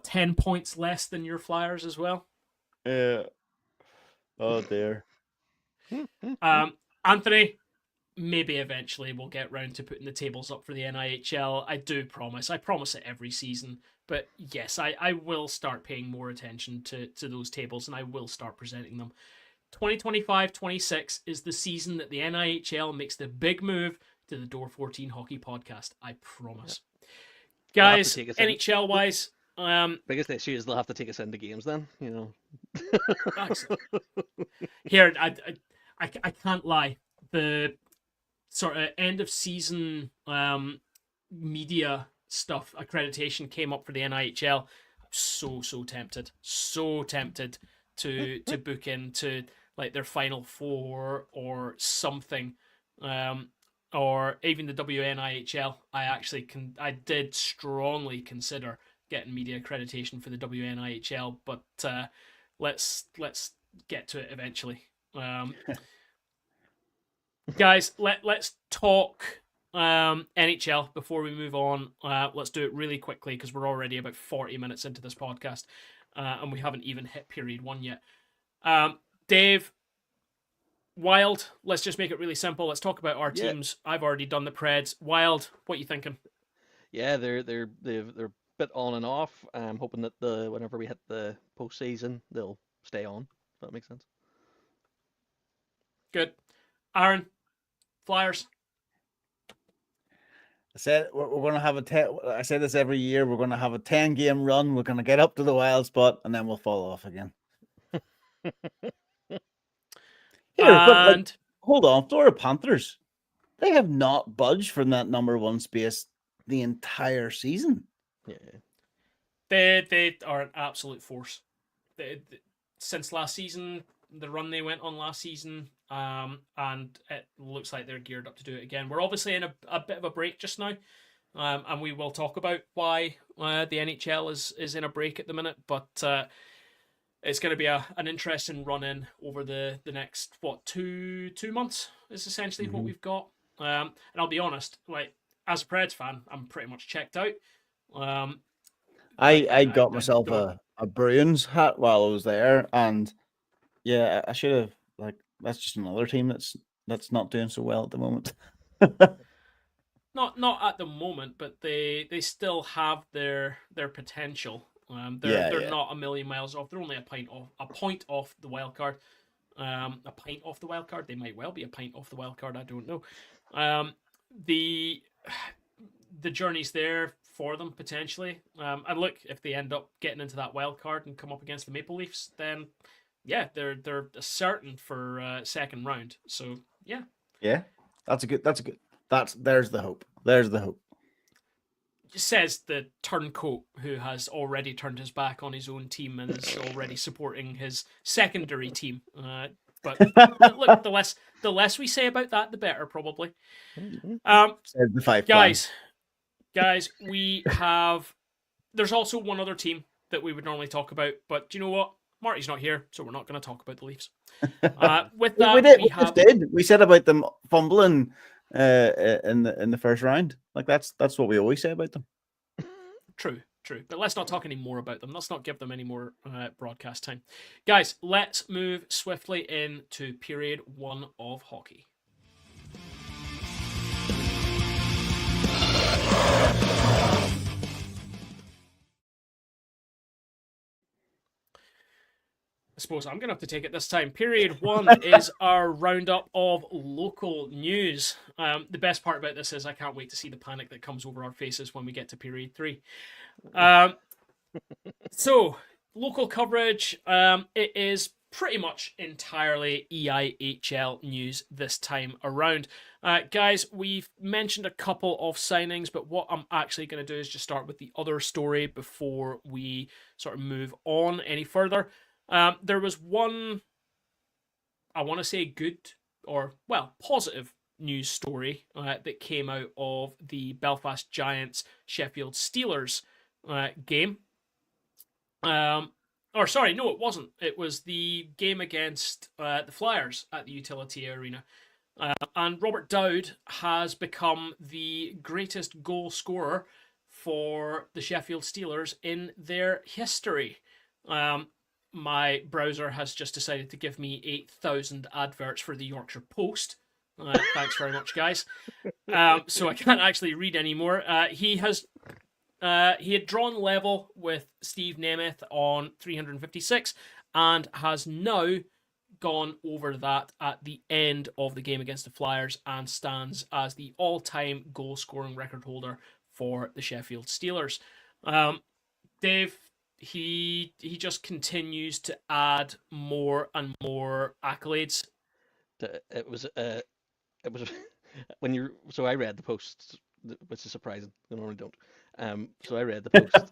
10 points less than your Flyers as well. Yeah. Oh dear. Anthony, maybe eventually we'll get round to putting the tables up for the NIHL. I do promise. I promise it every season. But yes, I will start paying more attention to those tables, and I will start presenting them. 2025-26 is the season that the NIHL makes the big move to the Door 14 Hockey Podcast. I promise. Yeah. Guys, NHL-wise... biggest issue is they'll have to take us into games then, you know. Here, I can't lie. The sort of end-of-season media stuff, accreditation came up for the NIHL. I'm so tempted to book into like their Final Four or something, or even the WNIHL. I did strongly consider getting media accreditation for the WNIHL, but let's get to it eventually. Guys, let's talk NHL before we move on. Let's do it really quickly because we're already about 40 minutes into this podcast, and we haven't even hit period 1 yet. Dave, Wild, let's just make it really simple. Let's talk about our teams. I've already done the Preds. Wild, what are you thinking? Yeah, they're a bit on and off. I'm hoping that whenever we hit the postseason, they'll stay on. If that makes sense. Good. Aaron, Flyers. I said we're going to have I say this every year. We're going to have a 10-game run. We're going to get up to the wild spot, and then we'll fall off again. Hold on, Florida Panthers. They have not budged from that number 1 space the entire season. Yeah, they are an absolute force. Since last season, the run they went on last season, and it looks like they're geared up to do it again. We're obviously in a bit of a break just now, and we will talk about why the NHL is in a break at the minute, but it's going to be an interesting run-in over the next, 2 months is essentially what we've got. And I'll be honest, like, as a Preds fan, I'm pretty much checked out. I got myself a Bruins hat while I was there, and yeah, I should have, that's just another team that's not doing so well at the moment. Not at the moment, but they still have their potential. They're not a million miles off. They're only a point off the wild card. a pint off the wild card. They might well be a pint off the wild card. I don't know. The journey's there for them potentially. And look, if they end up getting into that wild card and come up against the Maple Leafs, then yeah, they're certain for second round. So yeah. Yeah, that's a good. There's the hope. There's the hope. Says the turncoat who has already turned his back on his own team and is already supporting his secondary team. But look, the less we say about that, the better, probably. Says the five guys, we have. There's also one other team that we would normally talk about, but do you know what? Marty's not here, so we're not going to talk about the Leafs. With that, we said about them fumbling in the first round. Like that's what we always say about them. True. But let's not talk any more about them. Let's not give them any more broadcast time. Guys, let's move swiftly into period 1 of hockey. I suppose I'm going to have to take it this time. Period 1 is our roundup of local news. The best part about this is I can't wait to see the panic that comes over our faces when we get to period 3. So, local coverage, it is pretty much entirely EIHL news this time around. Guys, we've mentioned a couple of signings, but what I'm actually going to do is just start with the other story before we sort of move on any further. There was one, I want to say good or, well, positive news story that came out of the Belfast Giants Sheffield Steelers game. Sorry, no, it wasn't. It was the game against the Flyers at the Utility Arena. And Robert Dowd has become the greatest goal scorer for the Sheffield Steelers in their history. My browser has just decided to give me 8,000 adverts for the Yorkshire Post. Thanks very much, guys. So I can't actually read anymore. He had drawn level with Steve Nemeth on 356 and has now gone over that at the end of the game against the Flyers and stands as the all-time goal-scoring record holder for the Sheffield Steelers. Dave, he just continues to add more and more accolades. It was when you. So I read the post, which is surprising. I normally don't. So I read the post,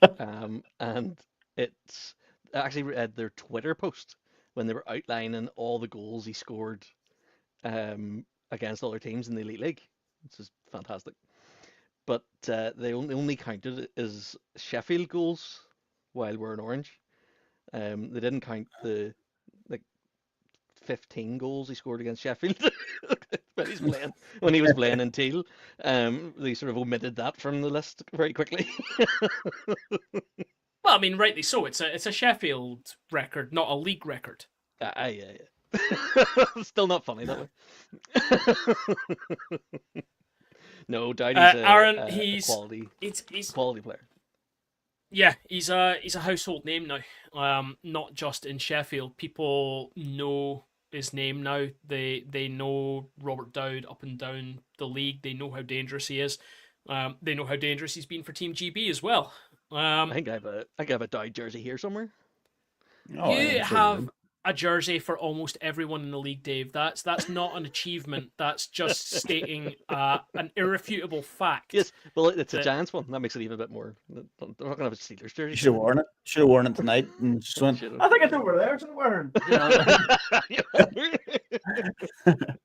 and it's I actually read their Twitter post when they were outlining all the goals he scored against other teams in the Elite League, which is fantastic. But they only counted it as Sheffield goals while we're in orange. They didn't count the 15 goals he scored against Sheffield when he was playing in teal. They sort of omitted that from the list very quickly. Well, I mean, rightly so. It's a Sheffield record, not a league record. Yeah. Still not funny that way. No, Dowdy's Aaron, he's quality player. Yeah, he's a household name now. Not just in Sheffield. People know his name now. They know Robert Dowd up and down the league. They know how dangerous he is. They know how dangerous he's been for Team GB as well. I think I have a Dowd jersey here somewhere. You have a jersey for almost everyone in the league, Dave. That's not an achievement. That's just stating an irrefutable fact. Yes, well, it's a Giants one. That makes it even a bit more. I'm not going to have a Steelers jersey. You should have worn it. Should have worn it tonight and just went, I think it's over there. Should have worn.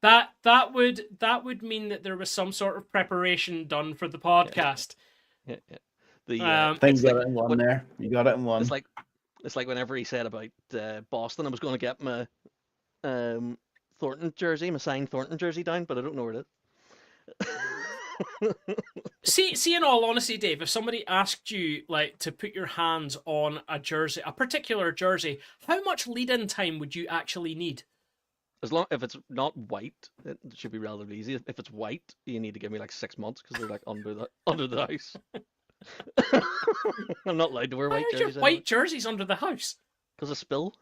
That would mean that there was some sort of preparation done for the podcast. Yeah. Things got it in one there. You got it in one. It's like whenever he said about Boston, I was going to get my Thornton jersey, my signed Thornton jersey down, but I don't know where it is. See, in all honesty, Dave, if somebody asked you to put your hands on a jersey, a particular jersey, how much lead-in time would you actually need? If it's not white, it should be relatively easy. If it's white, you need to give me 6 months because they're under the house. I'm not allowed to wear white jerseys. White jerseys under the house? Because of spill.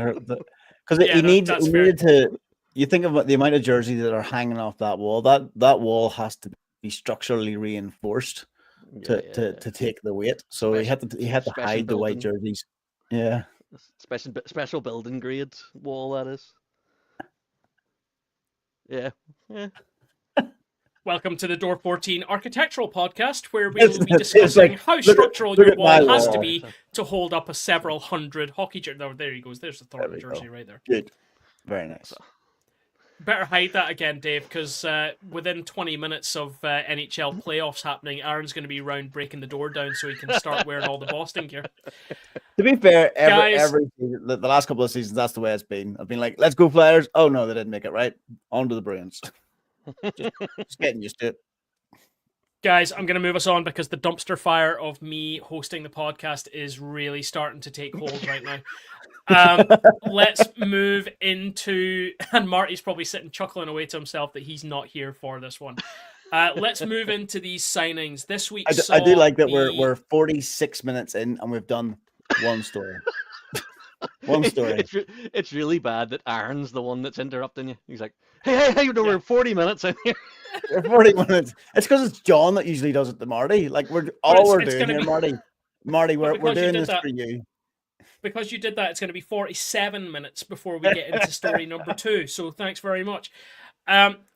Because Yeah, he that's fair. needed to. You think about the amount of jerseys that are hanging off that wall. That wall has to be structurally reinforced Yeah. to take the weight. So he had to Special hide the white building, jerseys. Yeah. special building grade wall that is. Yeah. Yeah. Welcome to the Door 14 Architectural Podcast, where we It's, will be it's discussing like, how structural look your at my wall has to wall. be to hold up a several hundred hockey jersey. Oh, there he goes. There's the There Thornton we jersey go. right there. Good. Very nice. Better hide that again, Dave, because within 20 minutes of NHL playoffs happening, Aaron's going to be round breaking the door down so he can start wearing all the Boston gear. To be fair, Guys- every season, the last couple of seasons, that's the way it's been. I've been like, let's go Flyers. Oh no, they didn't make it. Right, on to the Bruins. just getting used to it. Guys, I'm going to move us on because the dumpster fire of me hosting the podcast is really starting to take hold right now. Let's move into, and Marty's probably sitting chuckling away to himself that he's not here for this one. Let's move into these signings this week. I do like that we're 46 minutes in and we've done one story. One story. It's really bad that Aaron's the one that's interrupting you. He's like, hey, you know, we're 40 minutes in here. We're 40 minutes. It's because it's John that usually does it to Marty. Like we're doing here, Marty. Marty, we're doing this for you. Because you did that, it's going to be 47 minutes before we get into story number 2. So thanks very much.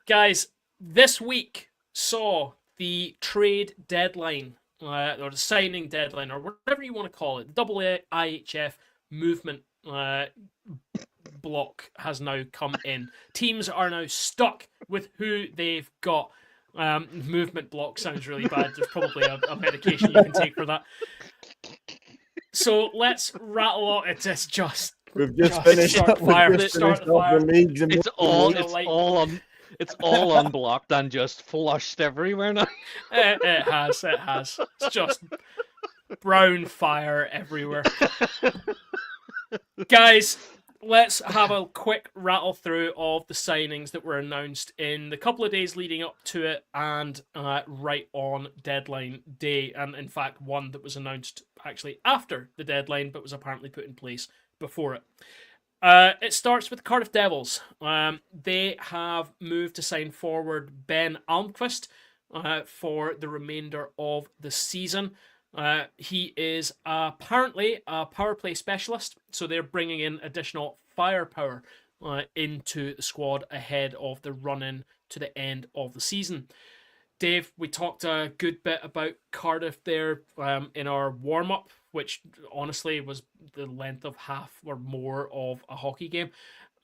Guys, this week saw the trade deadline, or the signing deadline, or whatever you want to call it. The IHF movement block has now come in. Teams are now stuck with who they've got. Movement block sounds really bad. There's probably a medication you can take for that. So let's rattle on. It's just we've just finished start up. Fire. We've just Start finished the fire. the leagues. And It's all unblocked and just flushed everywhere now. It has. It's just brown fire everywhere. Guys, let's have a quick rattle through of the signings that were announced in the couple of days leading up to it and right on deadline day. And in fact, one that was announced actually after the deadline, but was apparently put in place before it. It starts with Cardiff Devils. They have moved to sign forward Ben Almquist for the remainder of the season. He is apparently a power play specialist, so they're bringing in additional firepower into the squad ahead of the run-in to the end of the season. Dave, we talked a good bit about Cardiff there in our warm-up, which honestly was the length of half or more of a hockey game.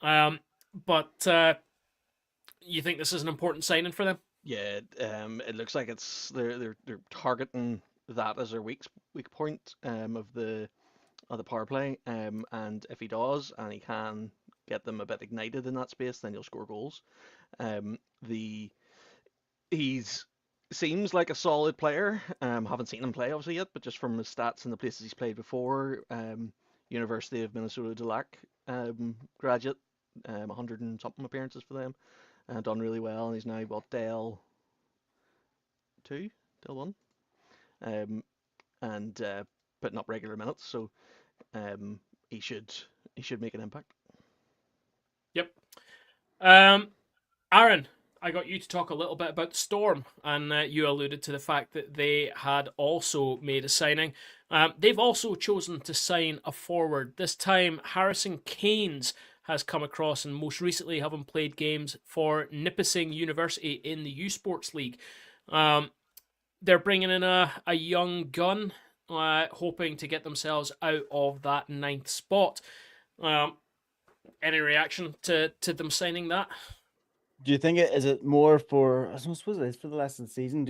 But you think this is an important signing for them? Yeah, it looks like they're targeting that as their weak point of the power play. And if he does, and he can get them a bit ignited in that space, then he'll score goals. He's seems like a solid player. Haven't seen him play obviously yet, but just from his stats and the places he's played before, University of Minnesota Dulac graduate, 100 and something appearances for them, done really well, and he's now Dell 1, and putting up regular minutes, so he should make an impact. Yep. Aaron, I got you to talk a little bit about the Storm, and you alluded to the fact that they had also made a signing. They've also chosen to sign a forward. This time, Harrison Keynes has come across, and most recently having played games for Nipissing University in the U Sports League. They're bringing in a young gun, hoping to get themselves out of that 9th spot. Any reaction to them signing that? Do you think is it more for? I suppose it's for the rest of the season.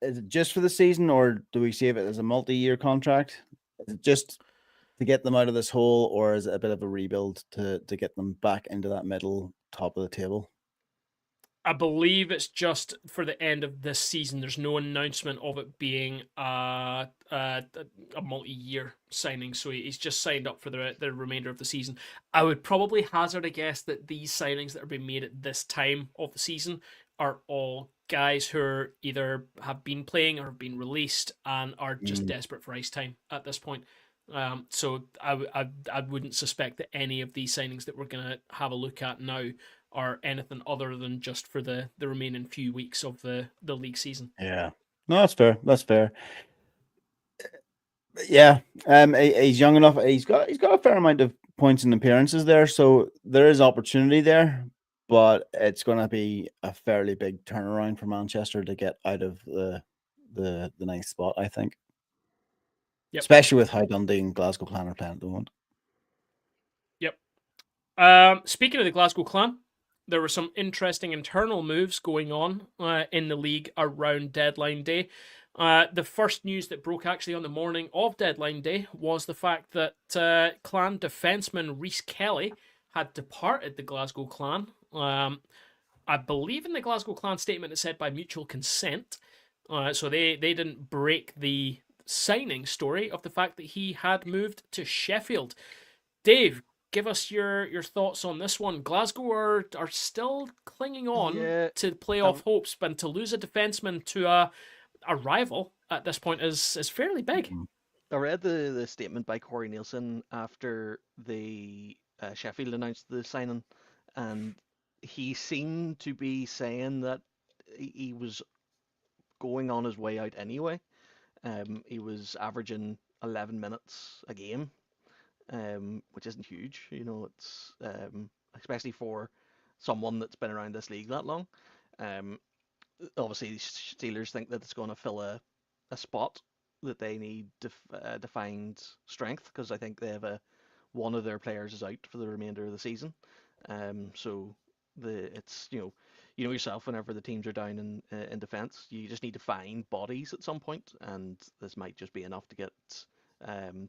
Is it just for the season, or do we save it as a multi-year contract? Is it just to get them out of this hole, or is it a bit of a rebuild to get them back into that middle top of the table? I believe it's just for the end of this season. There's no announcement of it being a multi-year signing, so he's just signed up for the remainder of the season. I would probably hazard a guess that these signings that are being made at this time of the season are all guys who are either have been playing or have been released and are just desperate for ice time at this point. So I wouldn't suspect that any of these signings that we're going to have a look at now are anything other than just for the remaining few weeks of the league season. Yeah. No, that's fair. That's fair. Yeah. He's young enough. He's got a fair amount of points and appearances there, so there is opportunity there. But it's going to be a fairly big turnaround for Manchester to get out of the ninth spot, I think. Yep. Especially with how Dundee and Glasgow Clan are playing at the moment. Yep. Speaking of the Glasgow Clan, there were some interesting internal moves going on in the league around deadline day. The first news that broke actually on the morning of deadline day was the fact that Clan defenseman Rhys Kelly had departed the Glasgow Clan. I believe in the Glasgow Clan statement it said by mutual consent. So they didn't break the signing story of the fact that he had moved to Sheffield. Dave, give us your thoughts on this one. Glasgow are still clinging on to playoff hopes, but to lose a defenseman to a rival at this point is fairly big. I read the statement by Corey Nielsen after the Sheffield announced the signing, and he seemed to be saying that he was going on his way out anyway. He was averaging 11 minutes a game, which isn't huge. You know, it's especially for someone that's been around this league that long. Obviously, Steelers think that it's going to fill a spot that they need defined strength, because I think they have one of their players is out for the remainder of the season. So it's you know yourself, whenever the teams are down in defense, you just need to find bodies at some point, and this might just be enough to get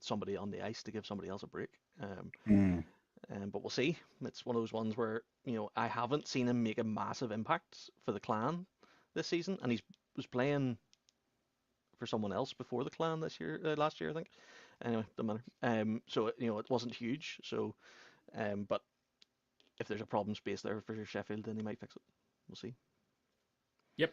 somebody on the ice to give somebody else a break. But we'll see. It's one of those ones where I haven't seen him make a massive impact for the Clan this season, and he was playing for someone else before the Clan last year, I think. Anyway, doesn't matter. So it wasn't huge. So, but if there's a problem space there for Sheffield, then they might fix it. We'll see. Yep.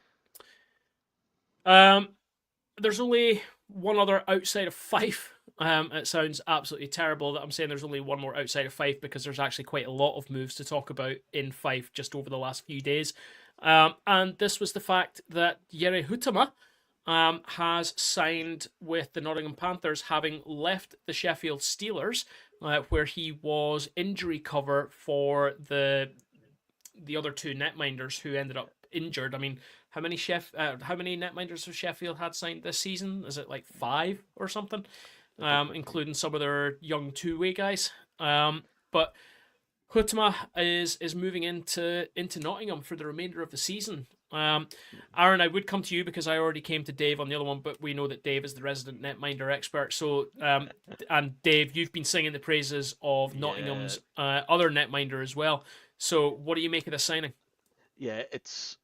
There's only one other outside of Fife. It sounds absolutely terrible that I'm saying there's only one more outside of Fife, because there's actually quite a lot of moves to talk about in Fife just over the last few days. And this was the fact that Jere Hutama has signed with the Nottingham Panthers, having left the Sheffield Steelers, where he was injury cover for the other two netminders who ended up injured. I mean, how many netminders have Sheffield had signed this season? Is it like 5 or something? Including some of their young two-way guys. But Hutama is moving into Nottingham for the remainder of the season. Aaron, I would come to you because I already came to Dave on the other one, but we know that Dave is the resident netminder expert. So, and Dave, you've been singing the praises of Nottingham's other netminder as well. So, what do you make of this signing? Yeah, it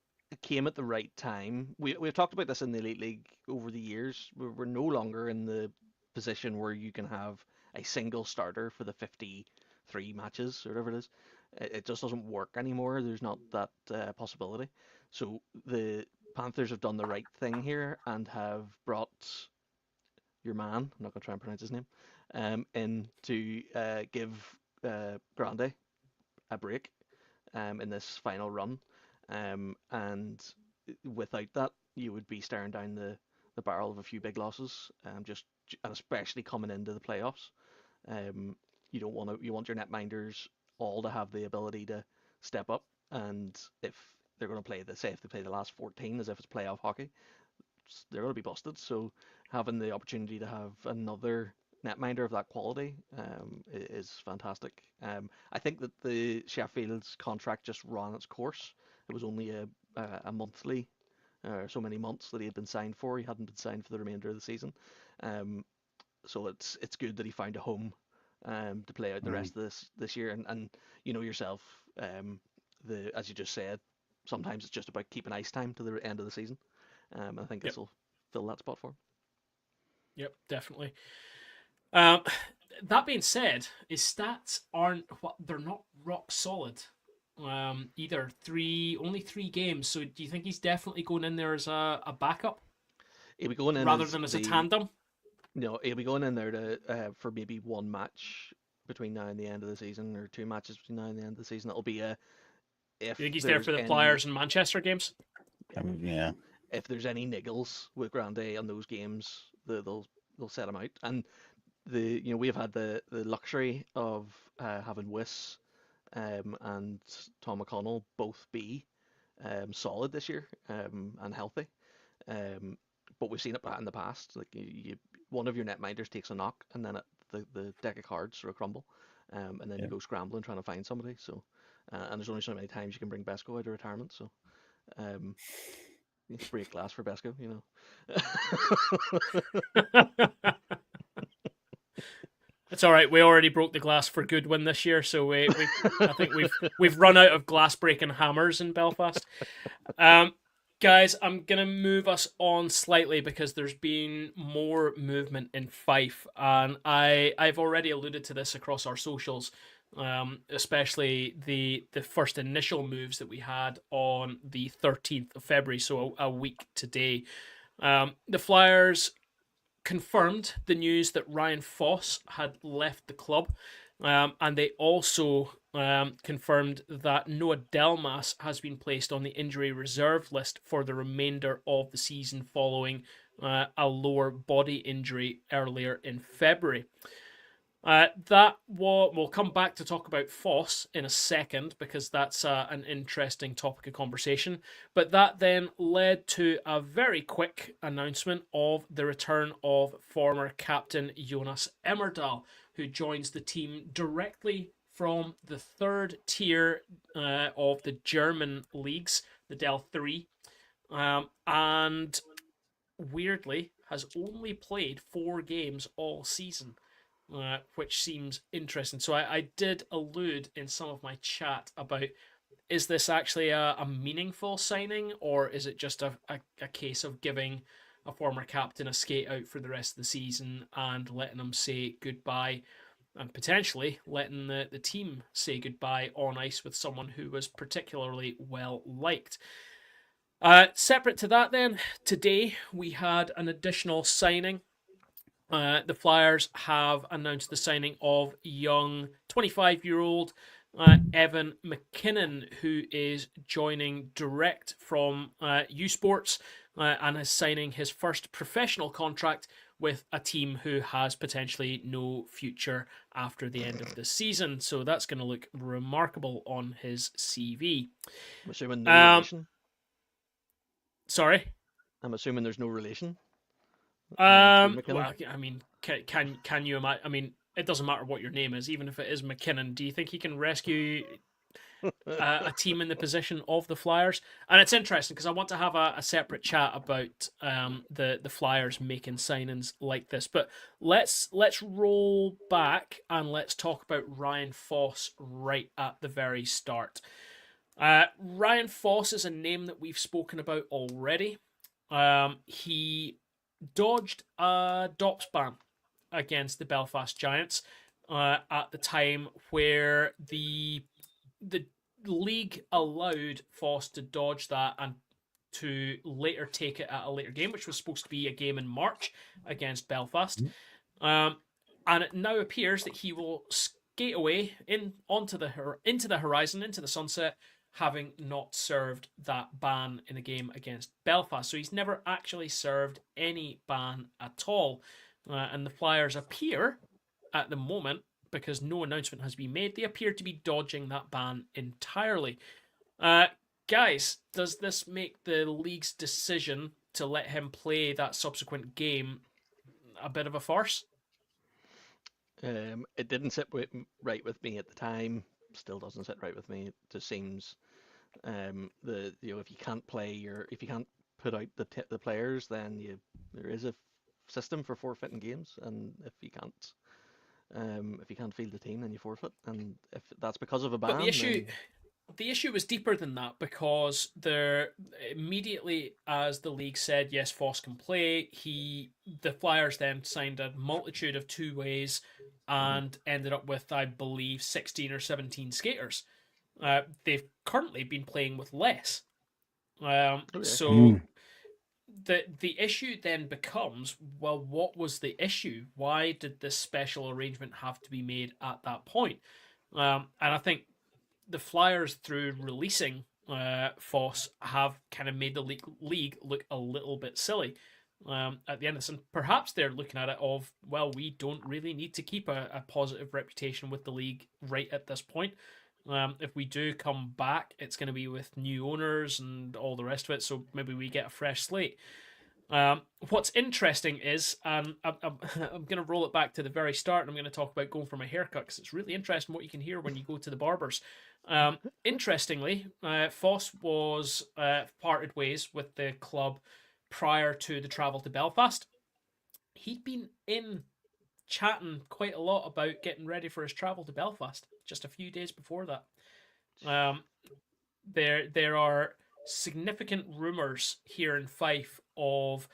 came at the right time. We've talked about this in the Elite League over the years. We're no longer in the position where you can have a single starter for the 53 matches or whatever it is. It just doesn't work anymore. There's not that possibility. So the Panthers have done the right thing here and have brought your man, I'm not going to try and pronounce his name, in to give Grande a break in this final run. And without that, you would be staring down the barrel of a few big losses, and especially coming into the playoffs. You want your netminders all to have the ability to step up, and if they're going to play if they play the last 14 as if it's playoff hockey, they're going to be busted. So having the opportunity to have another netminder of that quality is fantastic. I think that the Sheffield's contract just ran its course. It was only a monthly, so many months that he had been signed for. He hadn't been signed for the remainder of the season. So it's good that he found a home to play out the rest of this year. And you know yourself, as you just said, sometimes it's just about keeping ice time to the end of the season. I think this will fill that spot for him. Yep, definitely. That being said, his stats they're not rock solid. Either only 3 games. So do you think he's definitely going in there as a backup? He'll be going in rather than as a tandem? he'll be going in there to for maybe one match between now and the end of the season, or two matches between now and the end of the season. It'll be if You think he's there there's for the any Flyers and Manchester games? Yeah. if there's any niggles with Grande on those games, they'll set him out. And we've had the luxury of having Wiss and Tom McConnell both be solid this year and healthy. But we've seen it in the past. Like one of your netminders takes a knock, and then the deck of cards sort of crumble, and then you go scrambling trying to find somebody. So, and there's only so many times you can bring Besco out of retirement. So, break glass for Besco, It's all right. We already broke the glass for Goodwin this year, so I think we've run out of glass breaking hammers in Belfast. Guys, I'm gonna move us on slightly because there's been more movement in Fife, and I've already alluded to this across our socials, especially the first initial moves that we had on the 13th of February, so a week today. The Flyers confirmed the news that Ryan Foss had left the club, and they also confirmed that Noah Delmas has been placed on the injury reserve list for the remainder of the season following a lower body injury earlier in February. We'll come back to talk about Foss in a second because that's an interesting topic of conversation. But that then led to a very quick announcement of the return of former captain Jonas Emmerdal, who joins the team directly from the third tier of the German leagues, the Del 3, and weirdly has only played 4 games all season. Which seems interesting. So I did allude in some of my chat about, is this actually a meaningful signing, or is it just a case of giving a former captain a skate out for the rest of the season and letting him say goodbye, and potentially letting the team say goodbye on ice with someone who was particularly well liked. Separate to that then, today we had an additional signing. The Flyers have announced the signing of young 25-year-old Evan McKinnon, who is joining direct from U Sports and is signing his first professional contract with a team who has potentially no future after the end of the season. So that's going to look remarkable on his CV. I'm assuming no relation. Sorry? I'm assuming there's no relation. Well, I mean, can you imagine? I mean, it doesn't matter what your name is, even if it is McKinnon. Do you think he can rescue a team in the position of the Flyers? And it's interesting because I want to have a separate chat about the Flyers making signings like this. But let's roll back and let's talk about Ryan Foss right at the very start. Ryan Foss is a name that we've spoken about already. He dodged a DOPS ban against the Belfast Giants at the time where the league allowed Foss to dodge that and to later take it at a later game, which was supposed to be a game in March against Belfast. And it now appears that he will skate away into the horizon, into the sunset, having not served that ban in a game against Belfast. So he's never actually served any ban at all. And the Flyers appear, at the moment, because no announcement has been made, they appear to be dodging that ban entirely. Guys, does this make the league's decision to let him play that subsequent game a bit of a farce? It didn't sit right with me at the time. Still doesn't sit right with me. It just seems if you can't if you can't put out the players, then there is a system for forfeiting games, and if you can't field the team, then you forfeit. And if that's because of a ban, but the issue was deeper than that, because immediately as the league said yes, Foss can play, the Flyers then signed a multitude of 2-ways and ended up with, I believe, 16 or 17 skaters. They've currently been playing with less. So the issue then becomes, well, what was the issue? Why did this special arrangement have to be made at that point? And I think the Flyers, through releasing Foss, have kind of made the league look a little bit silly at the end of this. And perhaps they're looking at it of, well, we don't really need to keep a positive reputation with the league right at this point. If we do come back, it's going to be with new owners and all the rest of it, so maybe we get a fresh slate. What's interesting is, I'm going to roll it back to the very start, and I'm going to talk about going for my haircut, because it's really interesting what you can hear when you go to the barbers. Interestingly, Foss was parted ways with the club prior to the travel to Belfast. He'd been in chatting quite a lot about getting ready for his travel to Belfast just a few days before that. There are significant rumours here in Fife of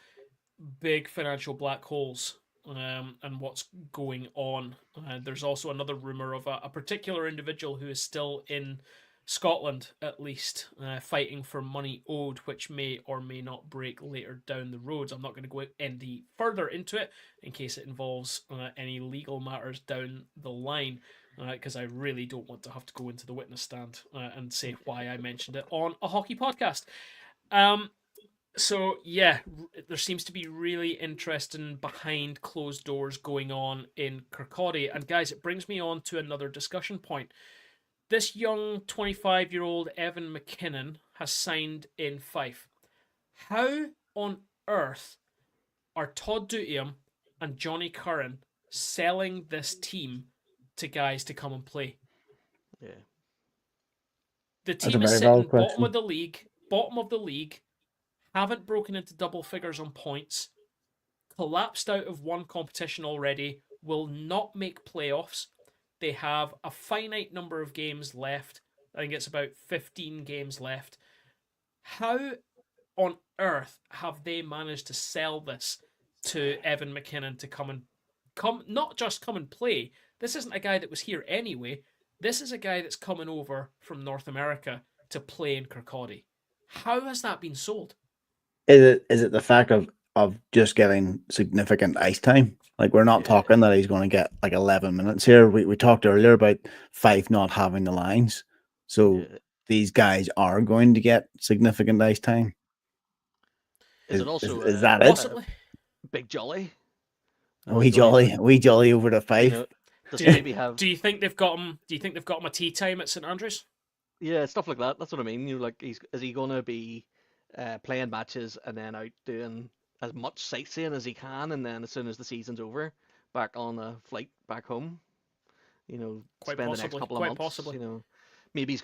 big financial black holes and what's going on. There's also another rumour of a particular individual who is still in Scotland, at least, fighting for money owed, which may or may not break later down the roads. I'm not going to go any further into it in case it involves any legal matters down the line, because I really don't want to have to go into the witness stand and say why I mentioned it on a hockey podcast. So yeah, there seems to be really interesting behind closed doors going on in Kirkcaldy. And guys, it brings me on to another discussion point. This young 25-year-old Evan McKinnon has signed in Fife. How on earth are Todd Dutiam and Johnny Curran selling this team to guys to come and play? Yeah. The team is sitting bottom of the league, haven't broken into double figures on points, collapsed out of one competition already, will not make playoffs. They have a finite number of games left. I think it's about 15 games left. How on earth have they managed to sell this to Evan McKinnon to come not just come and play? This isn't a guy that was here anyway. This is a guy that's coming over from North America to play in Kirkcaldy. How has that been sold? Is it the fact of just getting significant ice time? Like, we're not talking that he's going to get like 11 minutes here. We talked earlier about Fife not having the lines. So these guys are going to get significant ice time. Is it also is that possibly Big Jolly? We jolly over to Fife. You know, does he maybe have? Do you think they've got him? Do you think they've got him a tea time at St Andrews? Yeah, stuff like that. That's what I mean. You know, like, is he going to be playing matches and then out doing as much sightseeing as he can, and then as soon as the season's over, back on a flight back home? You know, spend the next couple of months. Possibly. You know, maybe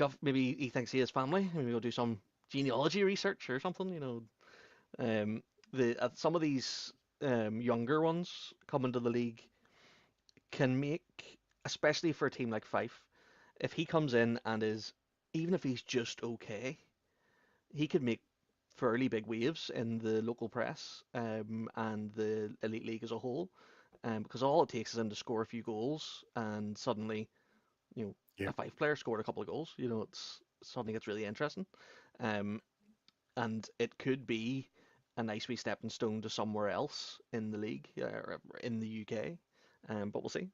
he thinks he has family. Maybe he'll do some genealogy research or something. You know, some of these younger ones coming to the league can make, especially for a team like Fife, if he comes in and even if he's just okay, he could make fairly big waves in the local press and the elite league as a whole, because all it takes is him to score a few goals, and suddenly, you know, a Fife player scored a couple of goals. You know, it's something that's really interesting, and it could be a nice wee stepping stone to somewhere else in the league, or in the UK, but we'll see.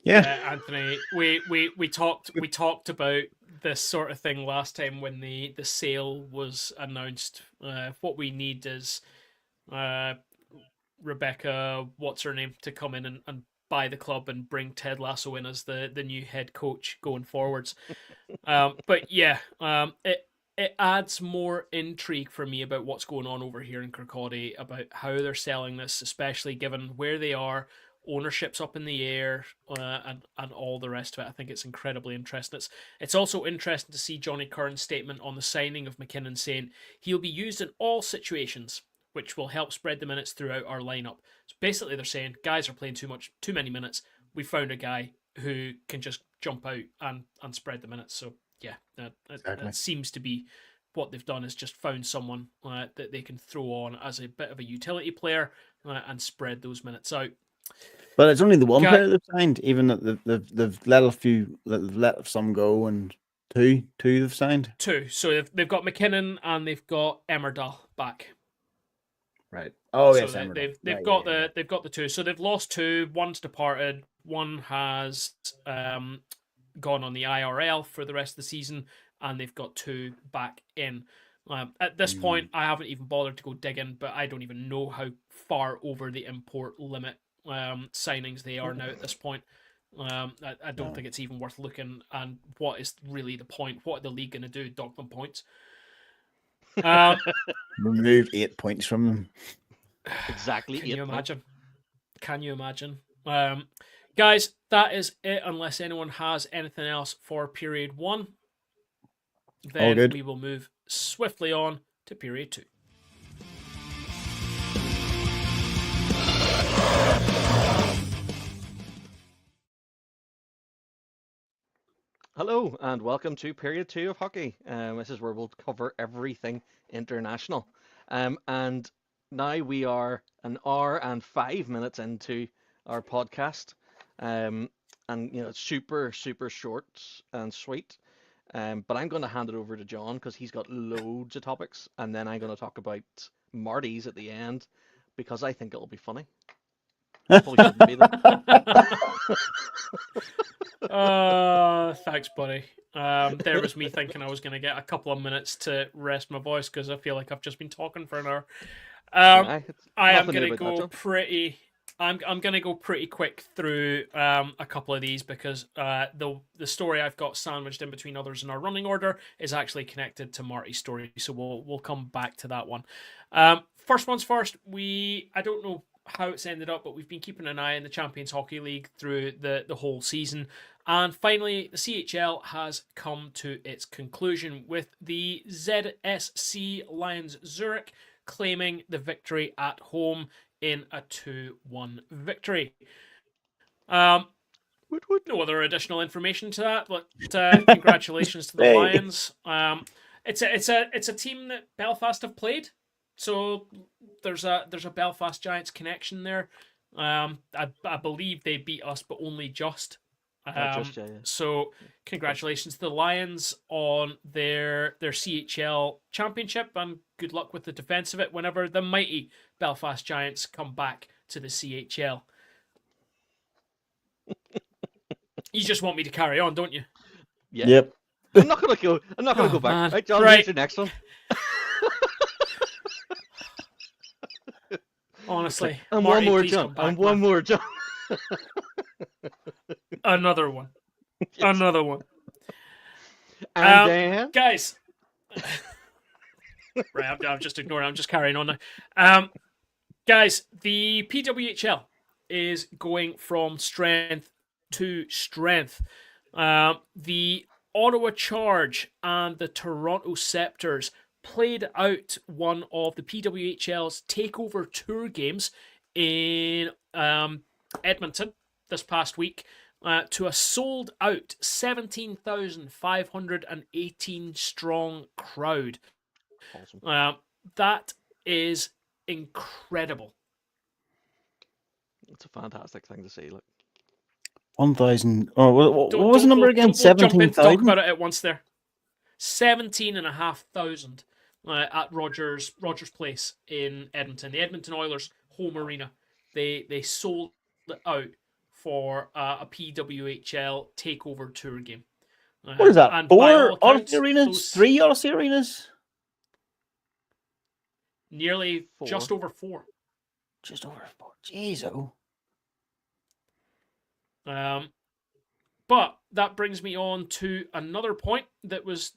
Yeah, Anthony, we talked about this sort of thing last time when the sale was announced. What we need is Rebecca, what's her name, to come in and buy the club and bring Ted Lasso in as the new head coach going forwards. But yeah, it adds more intrigue for me about what's going on over here in Kirkcaldy, about how they're selling this, especially given where they are. Ownership's up in the air, and all the rest of it. I think it's incredibly interesting. It's also interesting to see Johnny Curran's statement on the signing of McKinnon, saying he'll be used in all situations, which will help spread the minutes throughout our lineup. So basically, they're saying guys are playing too many minutes. We found a guy who can just jump out and spread the minutes. So yeah, that seems to be what they've done, is just found someone that they can throw on as a bit of a utility player and spread those minutes out. But it's only the one player they've signed, even that they've let some go and Two they've signed. 2. So they've got McKinnon and they've got Emmerdale back. Right. Oh So yes, they've got the 2. So they've lost 2. One's departed. One has gone on the IRL for the rest of the season, and they've got 2 back in. At this point, I haven't even bothered to go digging, but I don't even know how far over the import limit signings they are now at this point. I don't think it's even worth looking. And what is really the point? What are the league going to do? Dock them points? Remove 8 points from them. Exactly. Can you imagine? Can you imagine? Guys, that is it. Unless anyone has anything else for period 1, then we will move swiftly on to period 2. Hello and welcome to period 2 of hockey. This is where we'll cover everything international. And now we are an hour and 5 minutes into our podcast. And it's super short and sweet. But I'm going to hand it over to John because he's got loads of topics, and then I'm going to talk about Marty's at the end because I think it'll be funny. Probably shouldn't be though. Thanks, buddy. There was me thinking I was going to get a couple of minutes to rest my voice because I feel like I've just been talking for an hour. I am going to go pretty. I'm going to go pretty quick through a couple of these because the story I've got sandwiched in between others in our running order is actually connected to Marty's story, so we'll come back to that one. First one's first. I don't know how it's ended up, but we've been keeping an eye on the Champions Hockey League through the whole season, and finally the CHL has come to its conclusion with the ZSC Lions Zurich claiming the victory at home in a 2-1 victory. No other additional information to that, but congratulations to the Lions. It's a team that Belfast have played, so there's a Belfast Giants connection there. I believe they beat us, but only just. Yeah. So congratulations to the Lions on their CHL championship, and good luck with the defense of it whenever the mighty Belfast Giants come back to the CHL. You just want me to carry on, don't you? Yeah. Yep. I'm not gonna go back. Man. Right, John, Right. here's your next one. Honestly. And Marty, one more, please John. come back, And one man. more, John. Another one. Yes. Another one. And then Guys. Right, I'm just ignoring. I'm just carrying on now. Guys, the PWHL is going from strength to strength. The Ottawa Charge and the Toronto Scepters played out one of the PWHL's takeover tour games in Edmonton this past week to a sold out 17,518 strong crowd. awesome. That is incredible. It's a fantastic thing to see. Look. 1,000. Oh, what was the number again? We'll jump in to talk 17,000. about it at once there. 17,500 at Rogers Place in Edmonton. The Edmonton Oilers home arena. They sold it out for a PWHL takeover tour game. What is that? And by 4 all accounts, Odyssey arenas? those- 3 Odyssey arenas? Nearly 4. just over 4. Just over 4. Jeez, oh. But that brings me on to another point that was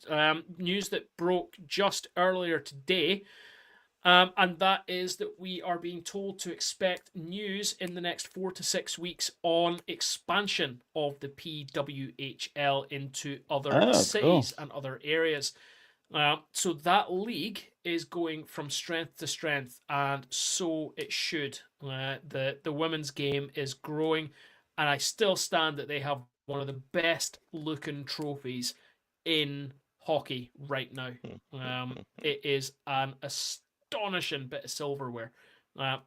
news that broke just earlier today. And that is that we are being told to expect news in the next 4 to 6 weeks on expansion of the PWHL into other cities and other areas. So that league is going from strength to strength, and so it should. The women's game is growing, and I still stand that they have one of the best looking trophies in hockey right now. It is an astonishing bit of silverware.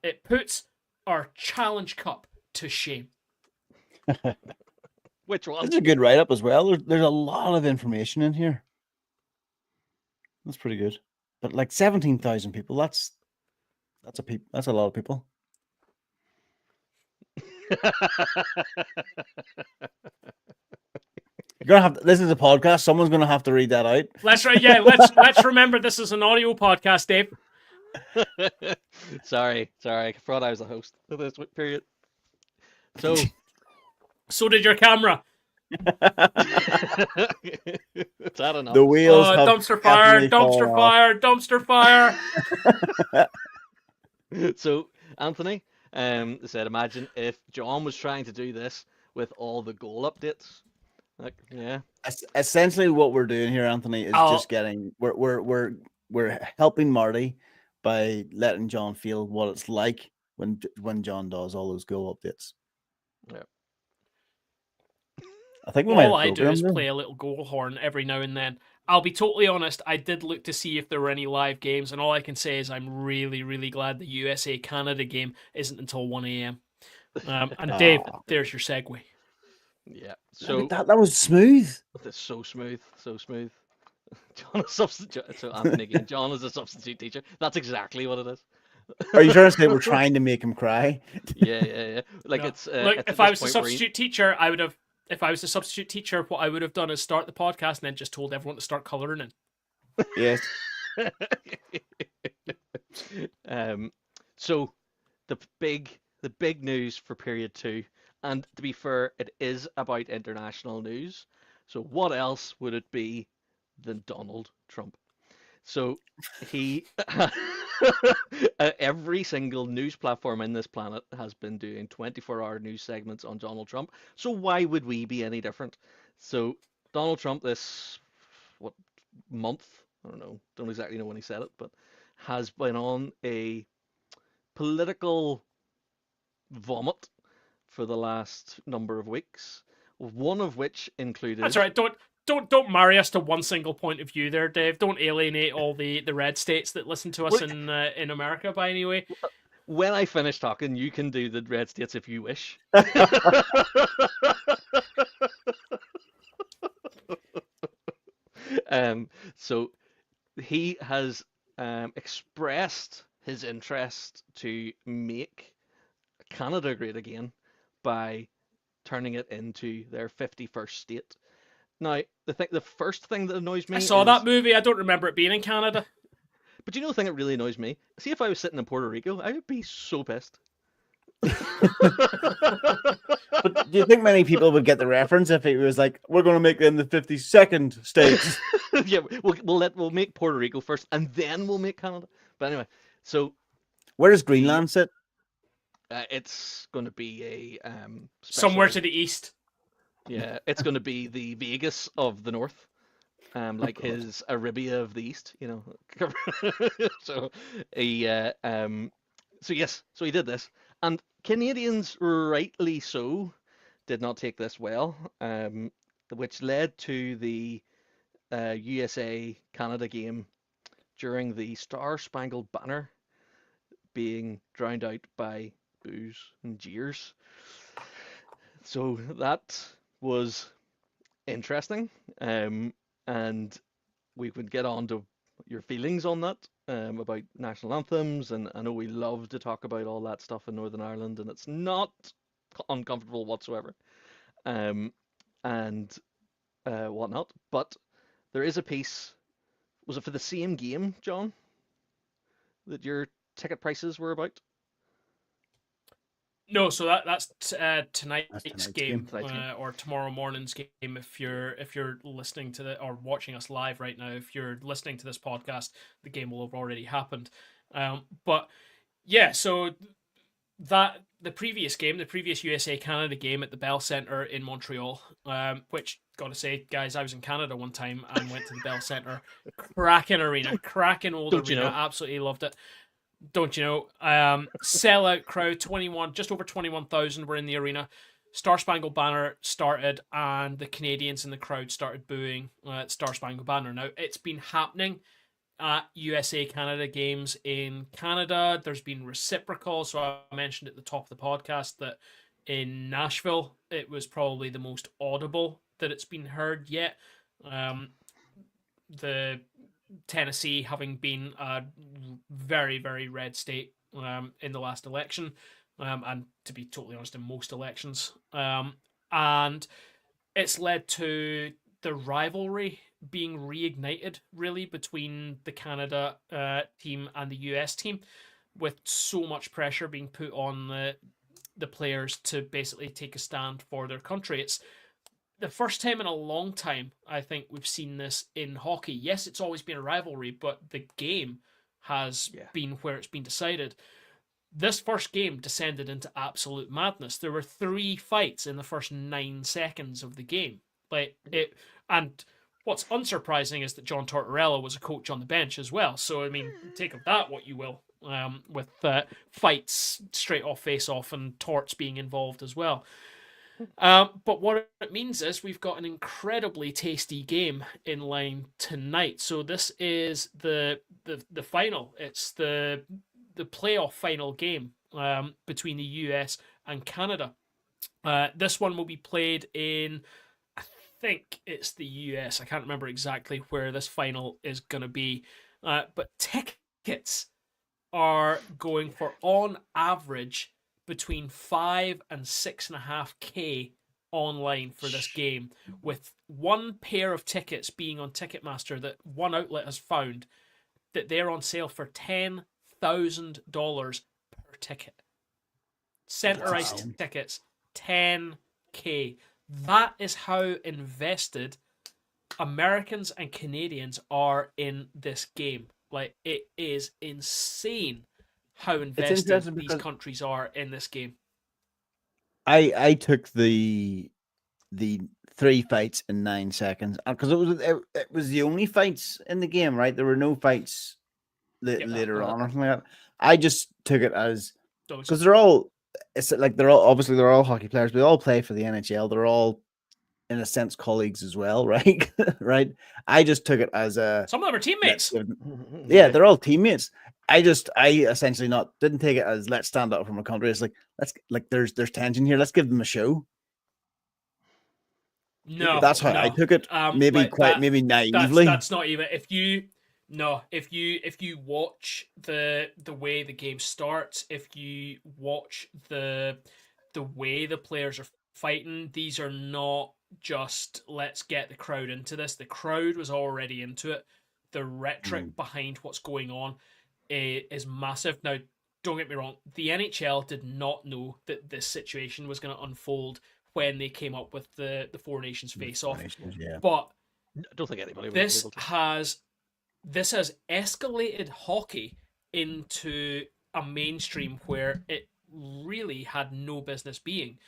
It puts our Challenge Cup to shame. Which one? It's a good write up as well. There's a lot of information in here. That's pretty good. But like 17,000 people, that's a lot of people. You're gonna have this is a podcast. Someone's gonna have to read that out. Let's remember this is an audio podcast, Dave. Sorry. I forgot I was the host of this period. So did your camera. Is that enough? The wheels have dumpster fire, definitely dumpster fire. So Anthony, said, imagine if John was trying to do this with all the goal updates. Like, yeah. Essentially, what we're doing here, Anthony, is just getting we're helping Marty by letting John feel what it's like when John does all those goal updates. Yeah. I think all I do is play a little goal horn every now and then. I'll be totally honest, I did look to see if there were any live games, and all I can say is I'm really, really glad the USA-Canada game isn't until 1 a.m. And Dave, there's your segue. Yeah. So that was smooth. That's so smooth. John is substitute. So Anthony again. John is a substitute teacher. That's exactly what it is. Are you trying to say we're trying to make him cry? Yeah. Like no. It's look. If I was a substitute teacher, I would have. If I was a substitute teacher, what I would have done is start the podcast and then just told everyone to start colouring in. Yes. So the big news for period 2, and to be fair, it is about international news. So what else would it be than Donald Trump? So he every single news platform in this planet has been doing 24-hour news segments on Donald Trump. So why would we be any different? So Donald Trump, this month? I don't exactly know when he said it, but has been on a political vomit for the last number of weeks. One of which included. That's right. Don't marry us to one single point of view there, Dave. Don't alienate all the red states that listen to us in America by any way. When I finish talking, you can do the red states if you wish. So he has expressed his interest to make Canada great again by turning it into their 51st state. Now, the first thing that annoys me. I saw that movie. I don't remember it being in Canada. But you know the thing that really annoys me? See, if I was sitting in Puerto Rico, I would be so pissed. But do you think many people would get the reference if it was like, we're going to make them the 52nd state? Yeah, we'll make Puerto Rico first, and then we'll make Canada. But anyway, so where does Greenland sit? It's going to be a somewhere to the east. Yeah, it's going to be the Vegas of the north, like his Arabia of the east, you know. So he did this, and Canadians, rightly so, did not take this well, which led to the USA Canada game during the Star Spangled Banner being drowned out by boos and jeers. So that was interesting, and we would get on to your feelings on that, about national anthems, and I know we love to talk about all that stuff in Northern Ireland, and it's not uncomfortable whatsoever, and whatnot. But there is a piece. Was it for the same game, John, that your ticket prices were about? No, so that's tonight's game, or tomorrow morning's game. If you're listening to or watching us live right now, if you're listening to this podcast, the game will have already happened. But yeah, so that the previous USA Canada game at the Bell Centre in Montreal, which, gotta say, guys, I was in Canada one time and went to the Bell Centre, cracking arena, cracking old arena, absolutely loved it. Don't you know? Sellout crowd, just over 21,000 were in the arena. Star Spangled Banner started, and the Canadians in the crowd started booing Star Spangled Banner. Now, it's been happening at USA Canada games in Canada. There's been reciprocal. So I mentioned at the top of the podcast that in Nashville, it was probably the most audible that it's been heard yet. The Tennessee having been a very, very red state in the last election, and to be totally honest, in most elections. And it's led to the rivalry being reignited, really, between the Canada team and the US team, with so much pressure being put on the players to basically take a stand for their country. It's the first time in a long time, I think, we've seen this in hockey. Yes, it's always been a rivalry, but the game has been where it's been decided. This first game descended into absolute madness. There were 3 fights in the first 9 seconds of the game. And what's unsurprising is that John Tortorella was a coach on the bench as well. So I mean, take of that what you will. With fights straight off face off and Torts being involved as well. But what it means is we've got an incredibly tasty game in line tonight. So this is the final. It's the playoff final game between the US and Canada. This one will be played in, I think it's the US. I can't remember exactly where this final is going to be. But tickets are going for, on average, between 5 and 6.5K online for this game, with one pair of tickets being on Ticketmaster that one outlet has found that they're on sale for $10,000 per ticket. Center ice tickets, 10K. That is how invested Americans and Canadians are in this game. Like, it is insane how invested these countries are in this game. I took the 3 fights in 9 seconds because it was the only fights in the game, right? There were no fights later on or something like that. I just took it as because they're all obviously they're all hockey players. They all play for the NHL. They're all in a sense colleagues as well, right? Right. I just took it as some of them are teammates. Yeah, they're all teammates. I essentially didn't take it as let's stand up from a country. It's like there's tension here. Let's give them a show. No, that's how I took it. Maybe naively. That's not even if you watch the way the game starts, if you watch the way the players are fighting, these are not just let's get the crowd into this. The crowd was already into it. The rhetoric behind what's going on is massive. Now, don't get me wrong, the NHL did not know that this situation was going to unfold when they came up with the Four Nations face-off. But I don't think anybody was this able to. This has escalated hockey into a mainstream where it really had no business being.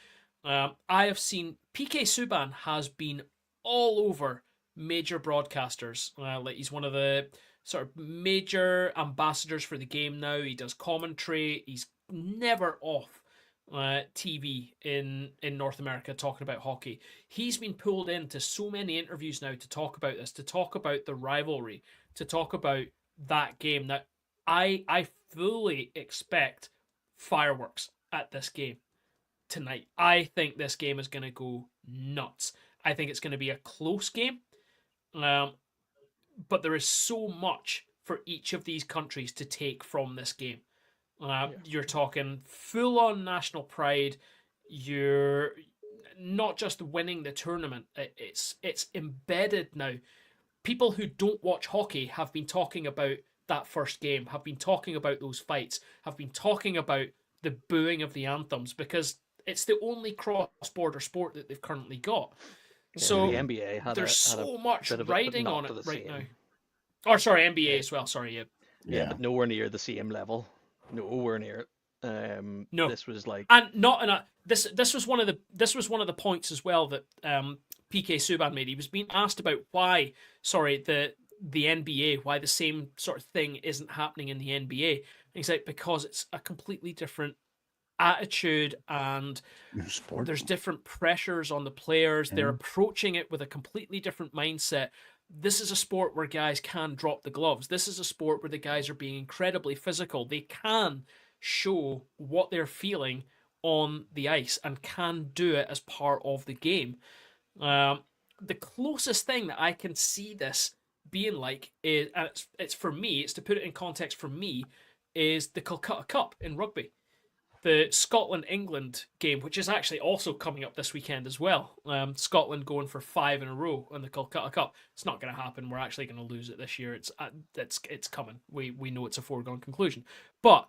I have seen PK Subban has been all over major broadcasters. Like he's one of the sort of major ambassadors for the game now. He does commentary. He's never off TV in North America talking about hockey. He's been pulled into so many interviews now to talk about this, to talk about the rivalry, to talk about that game. That I fully expect fireworks at this game tonight. I think this game is going to go nuts. I think it's going to be a close game. But there is so much for each of these countries to take from this game. You're talking full-on national pride. You're not just winning the tournament. It's embedded now. People who don't watch hockey have been talking about that first game, have been talking about those fights, have been talking about the booing of the anthems, because it's the only cross-border sport that they've currently got. So the NBA there's so much bit of riding on it right now. Or sorry, NBA as well. Sorry, yeah, but nowhere near the same level. Nowhere near it. No, this was like, and not in a this was one of the points as well that PK Subban made. He was being asked about why, the NBA, why the same sort of thing isn't happening in the NBA. And he's like, because it's a completely different attitude and there's different pressures on the players. They're approaching it with a completely different mindset. This is a sport where guys can drop the gloves. This is a sport where the guys are being incredibly physical. They can show what they're feeling on the ice and can do it as part of the game. The closest thing that I can see this being like is, and it's for me, it's to put it in context for me, is the Calcutta Cup in rugby. The Scotland-England game, which is actually also coming up this weekend as well. Scotland going for 5 in a row on the Calcutta Cup. It's not going to happen. We're actually going to lose it this year. It's coming. We know it's a foregone conclusion. But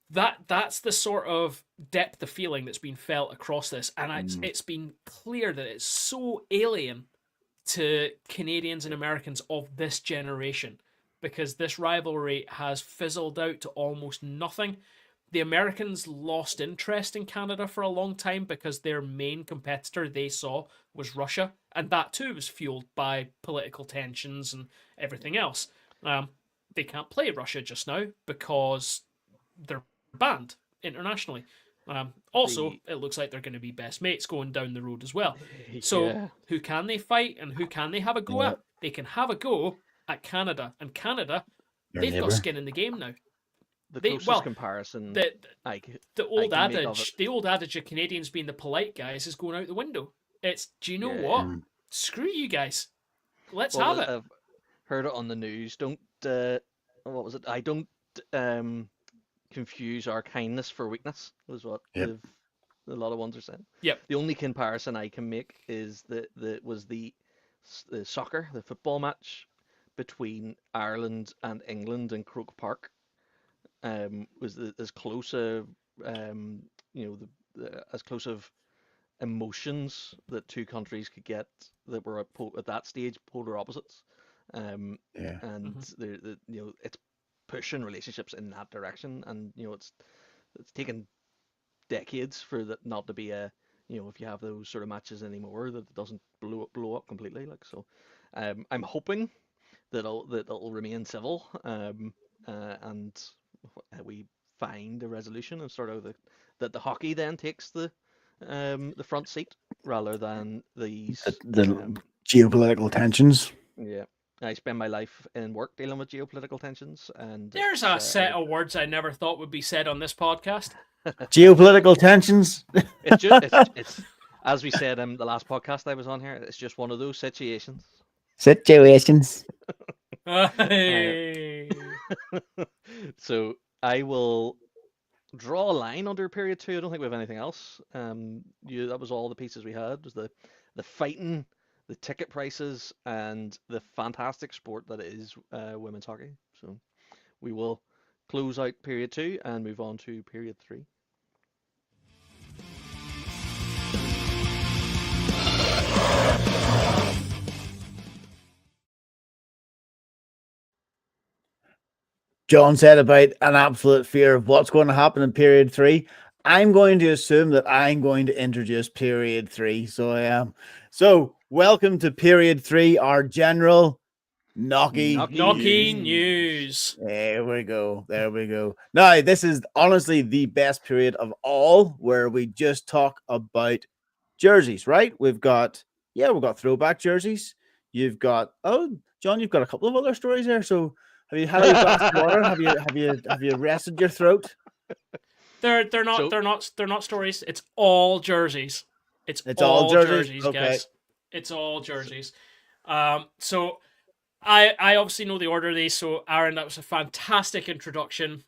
that's the sort of depth of feeling that's been felt across this, and it's been clear that it's so alien to Canadians and Americans of this generation, because this rivalry has fizzled out to almost nothing. The Americans lost interest in Canada for a long time because their main competitor they saw was Russia, and that too was fueled by political tensions and everything else. They can't play Russia just now because they're banned internationally. Also, it looks like they're going to be best mates going down the road as well. So, who can they fight and who can they have a go at? They can have a go at Canada, and Canada, they've got skin in the game now. The closest comparison, the old adage of Canadians being the polite guys is going out the window. It's, do you know what? Screw you guys. Let's have it. I've heard it on the news. Don't what was it? I don't confuse our kindness for weakness. Was what a lot of ones are saying. Yep. The only comparison I can make is the soccer, the football match between Ireland and England in Croke Park. Was as close as close of emotions that two countries could get that were at that stage polar opposites. And it's pushing relationships in that direction, and it's taken decades for that not to be a if you have those sort of matches anymore, that it doesn't blow up completely. Like so, I'm hoping that it'll remain civil, and we find a resolution and sort of that the hockey then takes the front seat rather than these the geopolitical tensions. Yeah, I spend my life in work dealing with geopolitical tensions, and there's a set of words I never thought would be said on this podcast. Geopolitical tensions. It's as we said in the last podcast I was on here. It's just one of those situations. So I will draw a line under period 2. I don't think we have anything else. That was all the pieces we had. Was the fighting, the ticket prices, and the fantastic sport that is women's hockey. So we will close out period 2 and move on to period 3. John said about an absolute fear of what's going to happen in period 3. I'm going to assume that I'm going to introduce period 3. So I am. So welcome to period 3, our general Knocky news. There we go. Now, this is honestly the best period of all, where we just talk about jerseys, right? We've got throwback jerseys. You've got, John, you've got a couple of other stories there. So have you had a glass of water? Have you rested your throat? They're not stories. It's all jerseys. It's all jerseys, okay, guys. It's all jerseys. So I obviously know the order of these. So Aaron, that was a fantastic introduction.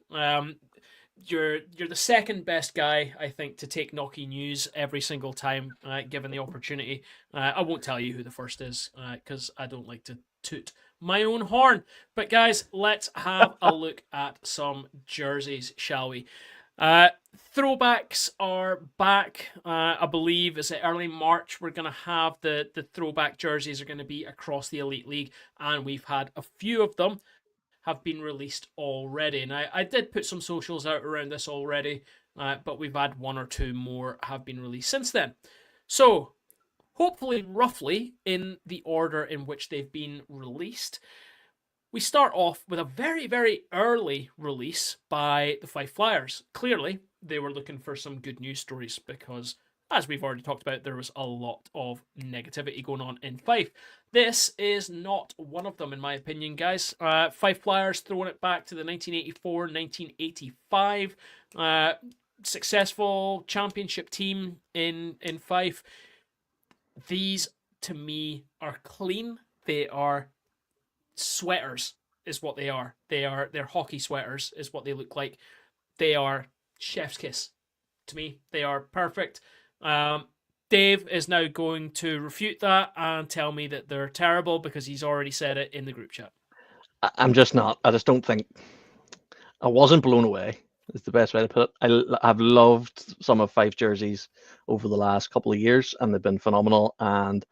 You're the second best guy, I think, to take Knocky news every single time, given the opportunity. I won't tell you who the first is, because I don't like to toot my own horn. But guys, let's have a look at some jerseys, shall we? Throwbacks are back. I believe it's early March. We're going to have the throwback jerseys are going to be across the Elite League, and we've had a few of them have been released already. And I did put some socials out around this already, but we've had 1 or 2 more have been released since then. So hopefully roughly in the order in which they've been released. We start off with a very, very early release by the Fife Flyers. Clearly, they were looking for some good news stories because, as we've already talked about, there was a lot of negativity going on in Fife. This is not one of them, in my opinion, guys. Fife Flyers throwing it back to the 1984-1985 successful championship team in Fife. These to me are clean. They are sweaters, is what they are. They're hockey sweaters, is what they look like. They are chef's kiss to me. They are perfect. Dave is now going to refute that and tell me that they're terrible because he's already said it in the group chat. I'm just not. I just don't think. I wasn't blown away. Is the best way to put it. I've loved some of Fife jerseys over the last couple of years, and they've been phenomenal. And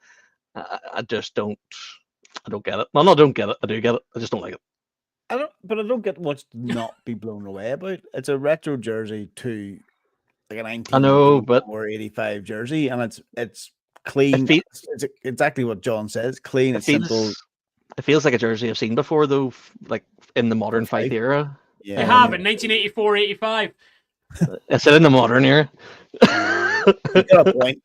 I just don't. I don't get it. No, I don't get it. I do get it. I just don't like it. I don't get what's not be blown away about. It's a retro jersey to like a 1984-85 jersey, and it's clean. It's exactly what John says. Clean. It's simple. It feels like a jersey I've seen before, though, like in the modern Fife era. Yeah, you have in 1984-85. I said in the modern era. You got a point.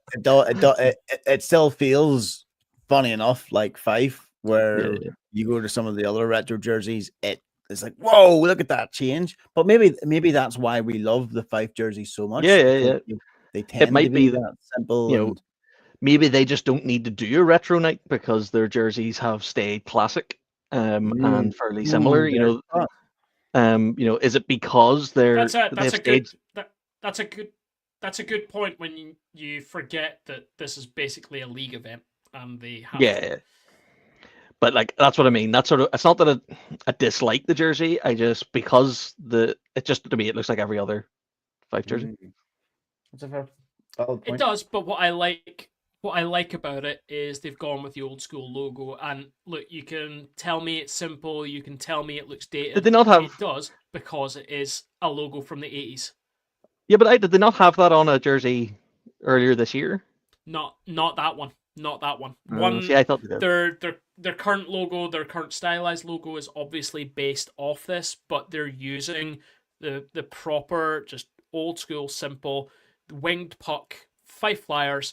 It still feels funny enough like Fife, where you go to some of the other retro jerseys, it's like, whoa, look at that change. But maybe that's why we love the Fife jerseys so much. Yeah. They tend to be that simple. You know, maybe they just don't need to do a retro night because their jerseys have stayed classic and fairly similar. You know, is it because that's a good point when you forget that this is basically a league event and they have But like that's what I mean. That's sort of. It's not that I dislike the jersey. I just because to me it looks like every other Fife jersey. That's a fair point. It does, but what I like about it is they've gone with the old school logo. And look, you can tell me it's simple. You can tell me it looks dated. Did they not have? It does because it is a logo from the 80s. Yeah, but did they not have that on a jersey earlier this year? Not that one. Not that one. I thought they did. Their current logo, their current stylized logo is obviously based off this, but they're using the proper, just old school, simple winged puck, Fife Flyers,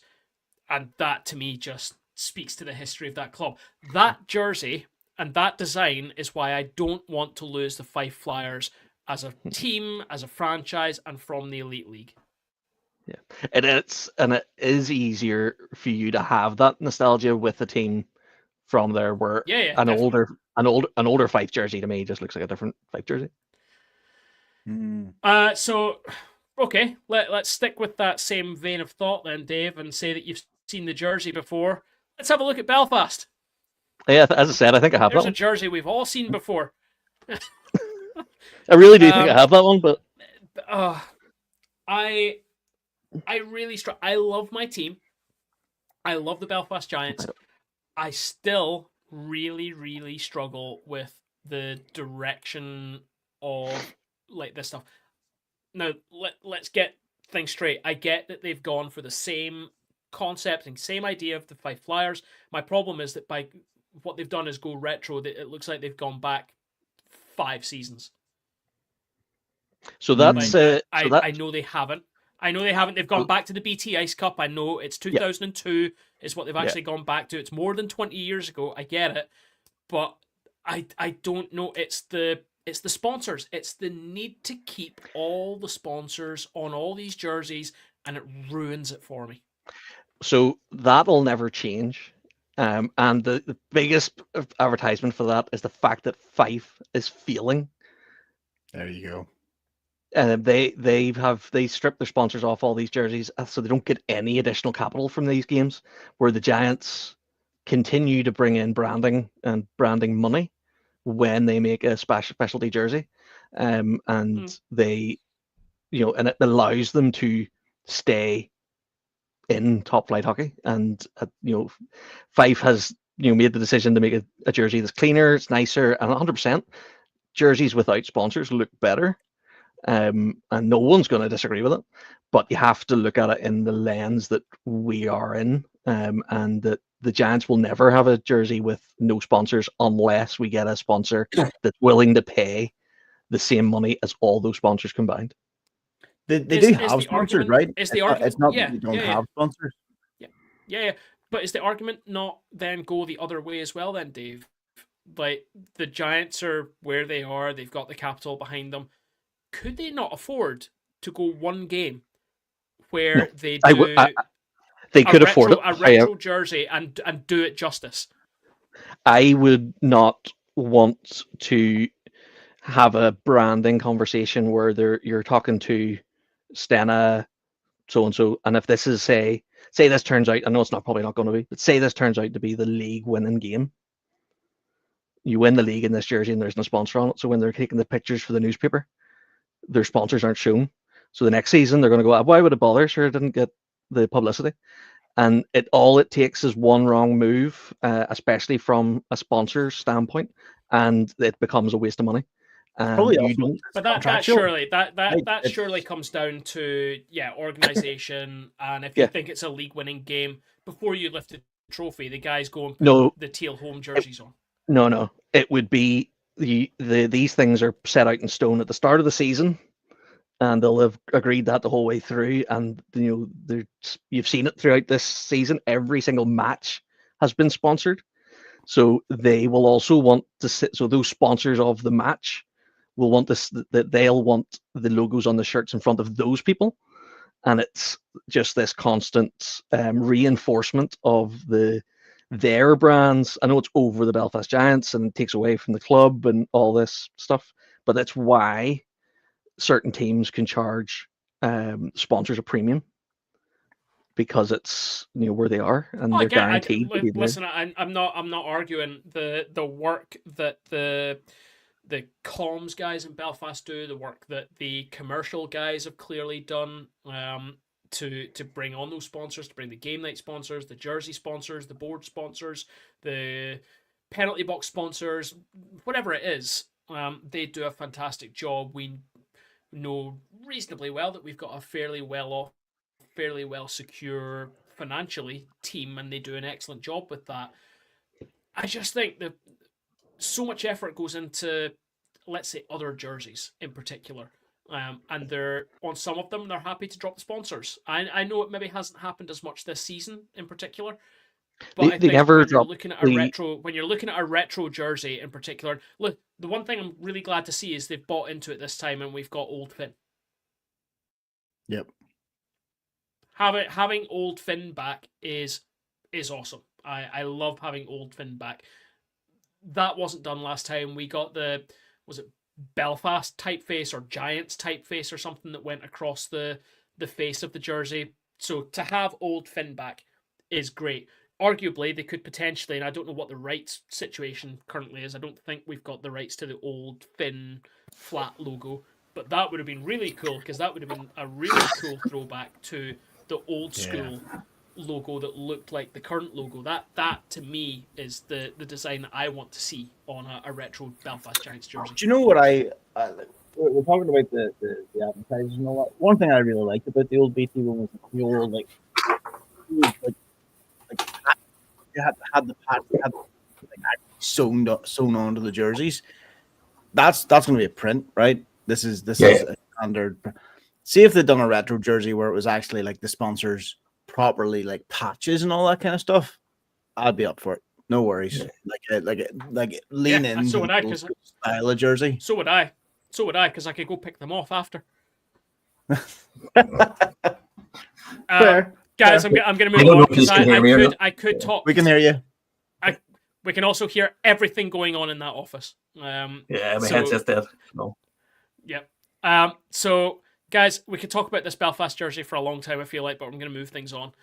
and that to me just speaks to the history of that club. That jersey and that design is why I don't want to lose the Fife Flyers as a team, as a franchise, and from the Elite League. Yeah, and it is easier for you to have that nostalgia with a team from there, where an older Fife jersey to me just looks like a different Fife jersey. So okay, let's stick with that same vein of thought then, Dave, and say that you've seen the jersey before. Let's have a look at Belfast. Yeah, as I said, I think I have There's that a jersey we've all seen before. I really do think I have that one, but I really I love my team. I love the Belfast Giants. I still really, really struggle with the direction of like this stuff. Now, let's get things straight. I get that they've gone for the same concept and same idea of the Fife Flyers. My problem is that by what they've done is go retro. It looks like they've gone back 5 seasons. So that's I know they haven't. They've gone back to the BT Ice Cup. I know it's 2002 is what they've actually gone back to. It's more than 20 years ago. I get it, but I don't know. It's the sponsors. It's the need to keep all the sponsors on all these jerseys, and it ruins it for me. So that'll never change. And the biggest advertisement for that is the fact that Fife is failing. There you go. And they strip their sponsors off all these jerseys, so they don't get any additional capital from these games. Where the Giants continue to bring in branding money when they make a specialty jersey, and they, and it allows them to stay in top flight hockey. And Fife has made the decision to make a jersey that's cleaner, it's nicer, and 100% jerseys without sponsors look better. And no one's going to disagree with it, but you have to look at it in the lens that we are in, and that the Giants will never have a jersey with no sponsors unless we get a sponsor that's willing to pay the same money as all those sponsors combined. They do have sponsors, right? It's not that you don't have sponsors. Yeah. But is the argument not then go the other way as well then, Dave? Like, the Giants are where they are, they've got the capital behind them. Could they not afford to go one game where they I do w- they could afford it. a retro jersey and do it justice. I would not want to have a branding conversation where you're talking to Stena so and so, and if this is say this turns out, I know it's probably not going to be, but say this turns out to be the league winning game. You win the league in this jersey and there's no sponsor on it. So when they're taking the pictures for the newspaper, their sponsors aren't shown. So the next season they're going to go, why would it bother? Sure, it didn't get the publicity. And it takes is one wrong move, especially from a sponsor's standpoint, and it becomes a waste of money. And you don't. But that surely comes down to organization, and if you think it's a league-winning game, before you lift the trophy, the guys go and put the teal home jerseys on. No, it would be these things are set out in stone at the start of the season, and they'll have agreed that the whole way through. And you've seen it throughout this season. Every single match has been sponsored, so they will also want to sit. So those sponsors of the match will want this, that they'll want the logos on the shirts in front of those people, and it's just this constant reinforcement of their brands. I know it's over the Belfast Giants and it takes away from the club and all this stuff, but that's why certain teams can charge sponsors a premium, because it's where they are and they're guaranteed. Listen, I'm not arguing the work that the comms guys in Belfast do, the work that the commercial guys have clearly done to bring on those sponsors, to bring the game night sponsors, the jersey sponsors, the board sponsors, the penalty box sponsors, whatever it is. They do a fantastic job. We know reasonably well that we've got a fairly well secure financially team, and they do an excellent job with that. I just think that so much effort goes into, let's say, other jerseys in particular, and they're on some of them they're happy to drop the sponsors. I know it maybe hasn't happened as much this season in particular, but I think when you're looking at a retro jersey in particular, look, the one thing I'm really glad to see is they've bought into it this time, and we've got Old Finn. Yep. Having Old Finn back is awesome. I love having Old Finn back. That wasn't done last time. We got was it Belfast typeface or Giants typeface or something that went across the face of the jersey. So to have Old Finn back is great. Arguably, they could potentially, and I don't know what the rights situation currently is, I don't think we've got the rights to the Old Finn flat logo, but that would have been really cool, because that would have been a really cool throwback to the old school logo that looked like the current logo. That to me is the design that I want to see on a retro Belfast Giants jersey. Do you know what we're talking about the advertising and all that. One thing I really liked about the old BT one was the old like you had the patch, you had sewn onto the jerseys. That's going to be a print, right? This is a standard. See if they'd done a retro jersey where it was actually like the sponsors properly, like patches and all that kind of stuff. I'd be up for it. No worries. Yeah. Like lean in. So would I, because style of jersey. So would I, because I could go pick them off after. Fair. Guys, I'm going to move on, because I could talk. We can hear you. We can also hear everything going on in that office. My headset's dead. No. Yep. So, guys, we could talk about this Belfast jersey for a long time, I feel like, but I'm going to move things on.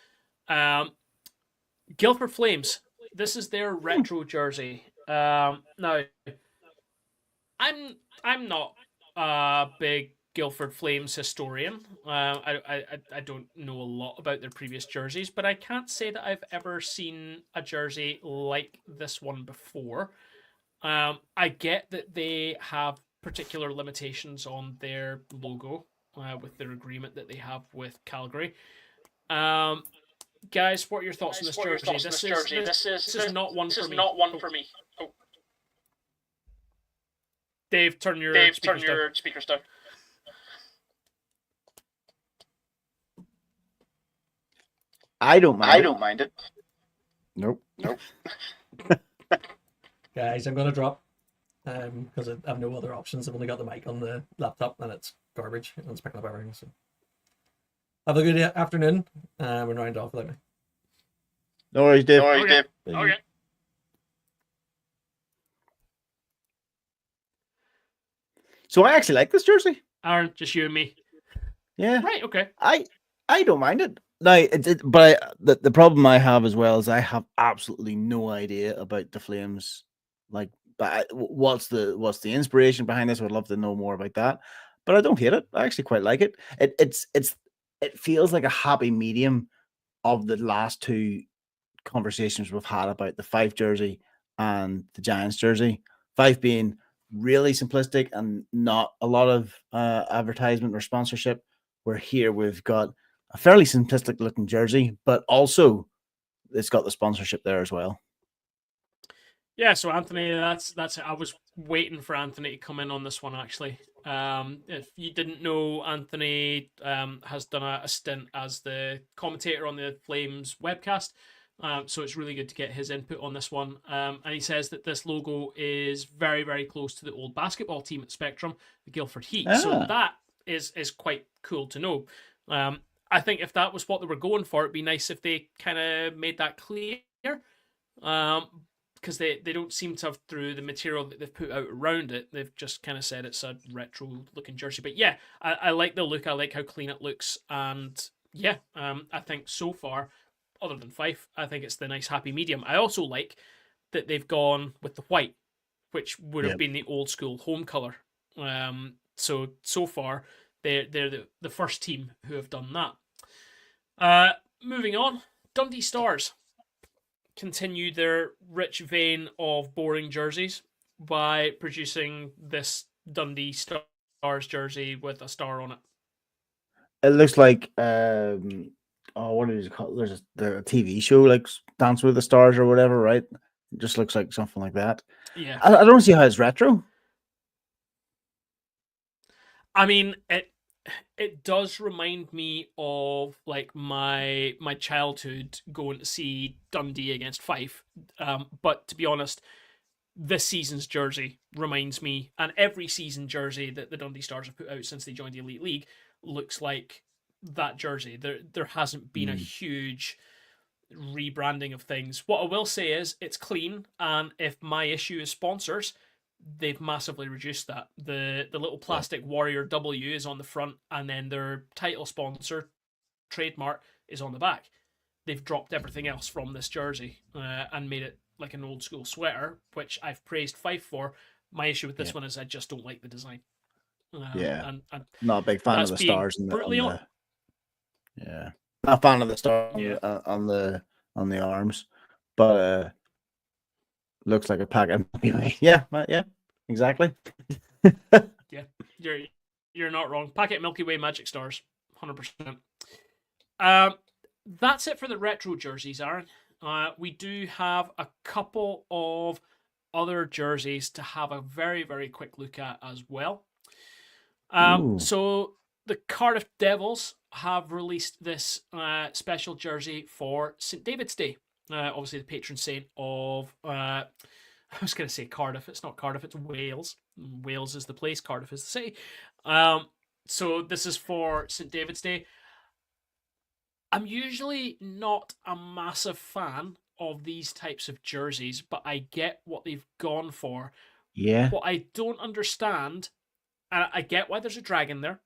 Guildford Flames. This is their retro jersey. Now, I'm not a big Guildford Flames historian. I don't know a lot about their previous jerseys, but I can't say that I've ever seen a jersey like this one before. I get that they have particular limitations on their logo with their agreement that they have with Calgary. Guys, what are your thoughts on this jersey? This is not one for me. Oh. Dave, turn your speakers down. I don't mind it. Nope. Guys, I'm gonna drop. because I have no other options. I've only got the mic on the laptop, and it's garbage, and it's picking up everything. So have a good afternoon. We're round off without me. No worries, Dave. Okay. Bye. Okay. So I actually like this jersey. Aaron, just you and me. Yeah, Right. Okay. I don't mind it. Like, but the problem I have as well is I have absolutely no idea about the Flames. Like, what's the inspiration behind this? I would love to know more about that. But I don't hate it. I actually quite like it. It feels like a happy medium of the last two conversations we've had about the Fife jersey and the Giants jersey. Fife being really simplistic and not a lot of advertisement or sponsorship. Where here we've got a fairly simplistic looking jersey, but also it's got the sponsorship there as well. Yeah, so Anthony, that's it. I was waiting for Anthony to come in on this one actually. If you didn't know, Anthony has done a stint as the commentator on the Flames webcast. So it's really good to get his input on this one. And he says that this logo is very, very close to the old basketball team at Spectrum, the Guildford Heat. So that is quite cool to know. I think if that was what they were going for, it'd be nice if they kind of made that clear. Because they don't seem to have, through the material that they've put out around it, they've just kind of said it's a retro looking jersey. But yeah, I like the look. I like how clean it looks. And yeah, I think so far, other than Fife, I think it's the nice happy medium. I also like that they've gone with the white, which would have been the old school home color. So far, they're the first team who have done that. Moving on, Dundee Stars continue their rich vein of boring jerseys by producing this Dundee Stars jersey with a star on it. It looks like what is it called? There's a TV show like Dance with the Stars or whatever, right? It just looks like something like that. Yeah, I don't see how it's retro. I mean it does remind me of like my childhood going to see Dundee against Fife. But to be honest, this season's jersey reminds me, and every season jersey that the Dundee Stars have put out since they joined the Elite League looks like that jersey. There hasn't been a huge rebranding of things. What I will say is it's clean, and if my issue is sponsors, they've massively reduced that. The little plastic Warrior W is on the front, and then their title sponsor, trademark, is on the back. They've dropped everything else from this jersey and made it like an old school sweater, which I've praised Fife for. My issue with this one is I just don't like the design. And not a big fan of the stars yeah, not a fan of the star on the arms, but looks like a packet. Yeah, exactly. Yeah, you're not wrong. Packet Milky Way Magic Stars, 100%. That's it for the retro jerseys, Aaron. We do have a couple of other jerseys to have a very, very quick look at as well. So the Cardiff Devils have released this special jersey for St. David's Day. Obviously the patron saint of, I was going to say Cardiff. It's not Cardiff, it's Wales. Wales is the place, Cardiff is the city. So this is for St. David's Day. I'm usually not a massive fan of these types of jerseys, but I get what they've gone for. Yeah. What I don't understand, and I get why there's a dragon there.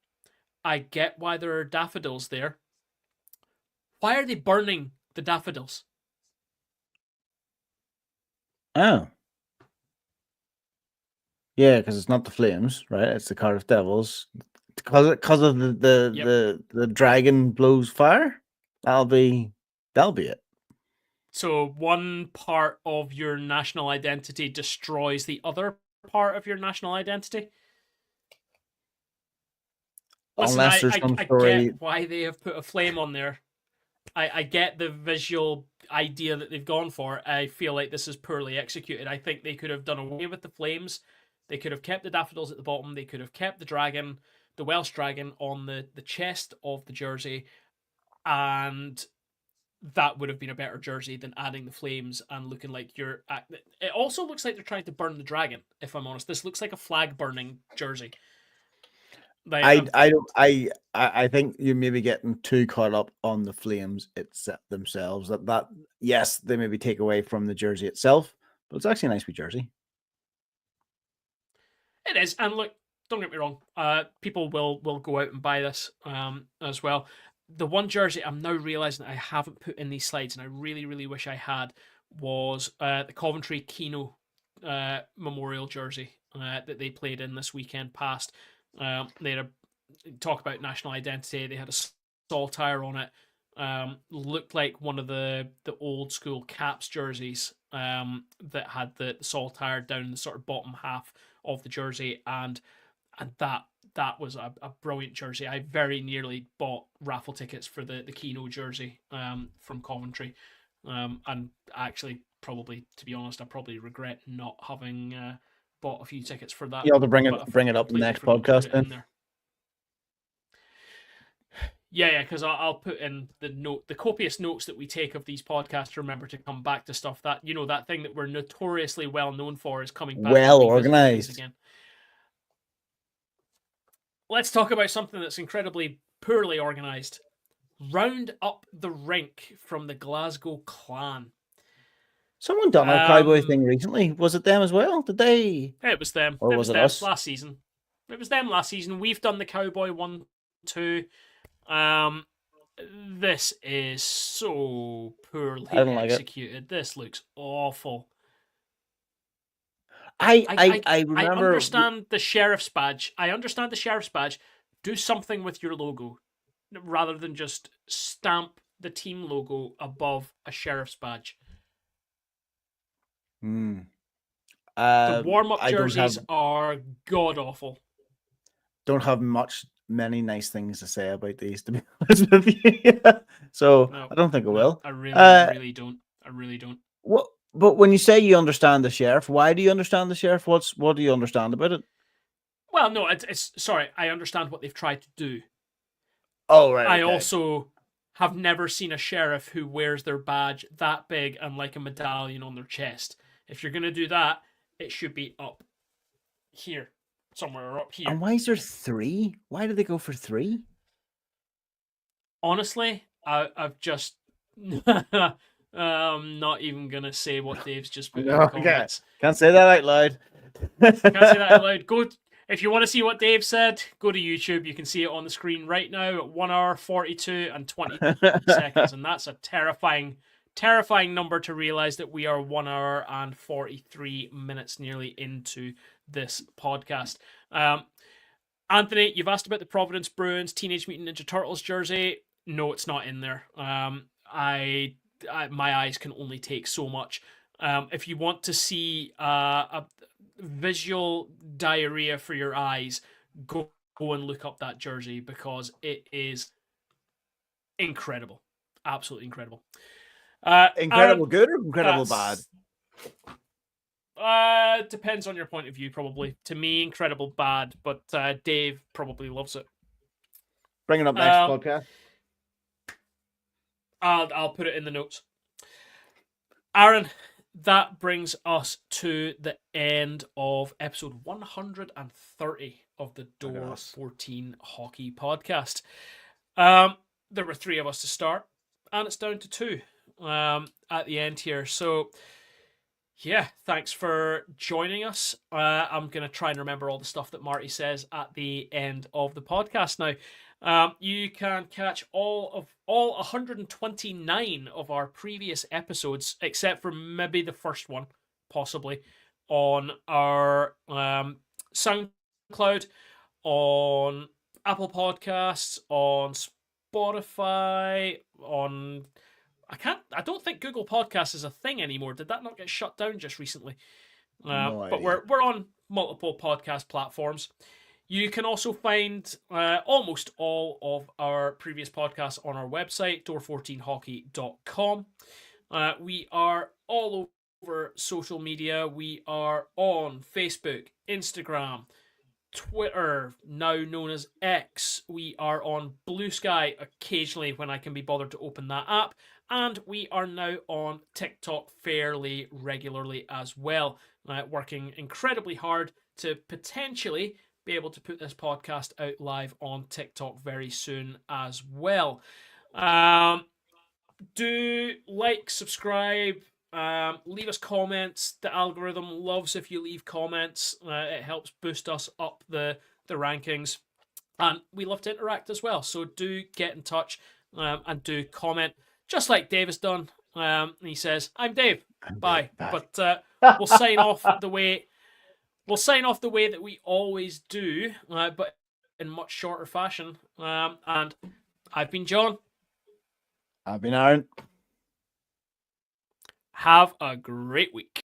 I get why there are daffodils there. Why are they burning the daffodils? Oh. Yeah, because it's not the Flames, right? It's the Cardiff Devils. Because of the dragon blows fire. That'll be it. So one part of your national identity destroys the other part of your national identity. Listen, Unless there's some I story. get why they have put a flame on there. I get the visual idea that they've gone for. I feel like this is poorly executed. I think they could have done away with the flames. They could have kept the daffodils at the bottom. They could have kept the dragon, the Welsh dragon, on the chest of the jersey. And that would have been a better jersey than adding the flames and looking like you're. It also looks like they're trying to burn the dragon. If I'm honest, this looks like a flag burning jersey. Like, I think you're maybe getting too caught up on the flames themselves. That yes, they maybe take away from the jersey itself, but it's actually a nice wee jersey. It is, and look, don't get me wrong. People will go out and buy this as well. The one jersey I'm now realizing I haven't put in these slides, and I really, really wish I had, was the Coventry Keno Memorial jersey that they played in this weekend past. They had talk about national identity. They had a saltire on it. Looked like one of the old school Caps jerseys that had the saltire down the sort of bottom half of the jersey, and that was a brilliant jersey. I very nearly bought raffle tickets for the Keno jersey from Coventry, and actually probably, to be honest, I probably regret not having bought a few tickets for that. You'll have to bring it up in the next podcast then. Yeah, because I'll put in the copious notes that we take of these podcasts to remember to come back to stuff that, that thing that we're notoriously well known for is coming back. Well organized. Again. Let's talk about something that's incredibly poorly organized. Round up the rink from the Glasgow Clan. Someone done a cowboy thing recently. Was it them as well? Did they? It was them. Or was it us? Last season. It was them last season. We've done the cowboy one too. This is so poorly executed. This looks awful. I remember. I understand the sheriff's badge. Do something with your logo, rather than just stamp the team logo above a sheriff's badge. The warm-up jerseys are god awful. Don't have many nice things to say about these, to be honest with you. So no, I don't think I will. I really don't. I really don't. What? But when you say you understand the sheriff, why do you understand the sheriff? What do you understand about it? Well, no, it's sorry. I understand what they've tried to do. Oh, right. I also have never seen a sheriff who wears their badge that big and like a medallion on their chest. If you're going to do that, it should be up here, somewhere, or up here. And why is there 3? Why did they go for 3? Honestly, I've just... not even going to say what Dave's just put in the comments. Can't say that out loud. Can't say that out loud. If you want to see what Dave said, go to YouTube. You can see it on the screen right now at 1 hour, 42 and 20 seconds. And that's a terrifying number to realize that we are 1 hour and 43 minutes nearly into this podcast. Anthony, you've asked about the Providence Bruins Teenage Mutant Ninja Turtles jersey. No, it's not in there. My eyes can only take so much. If you want to see a visual diarrhea for your eyes, go and look up that jersey, because it is incredible. Absolutely incredible. Incredible good or incredible bad? Depends on your point of view, probably. To me, incredible bad, but Dave probably loves it. Bring it up next podcast. I'll put it in the notes. Aaron, that brings us to the end of episode 130 of the Door 14 Hockey Podcast. There were 3 of us to start, and it's down to 2 at the end here. So, yeah, thanks for joining us. I'm going to try and remember all the stuff that Marty says at the end of the podcast now. You can catch all 129 of our previous episodes, except for maybe the first one, possibly, on our SoundCloud, on Apple Podcasts, on Spotify, on... I don't think Google Podcasts is a thing anymore. Did that not get shut down just recently? But we're on multiple podcast platforms. You can also find almost all of our previous podcasts on our website, door14hockey.com. We are all over social media. We are on Facebook, Instagram, Twitter, now known as X. We are on Blue Sky occasionally when I can be bothered to open that app. And we are now on TikTok fairly regularly as well, working incredibly hard to potentially be able to put this podcast out live on TikTok very soon as well. Do like, subscribe, leave us comments. The algorithm loves if you leave comments. It helps boost us up the rankings. And we love to interact as well. So do get in touch and do comment, just like Dave has done. He says, "I'm Dave. Bye." But we'll sign off the way that we always do, but in much shorter fashion. And I've been John. I've been Aaron. Have a great week.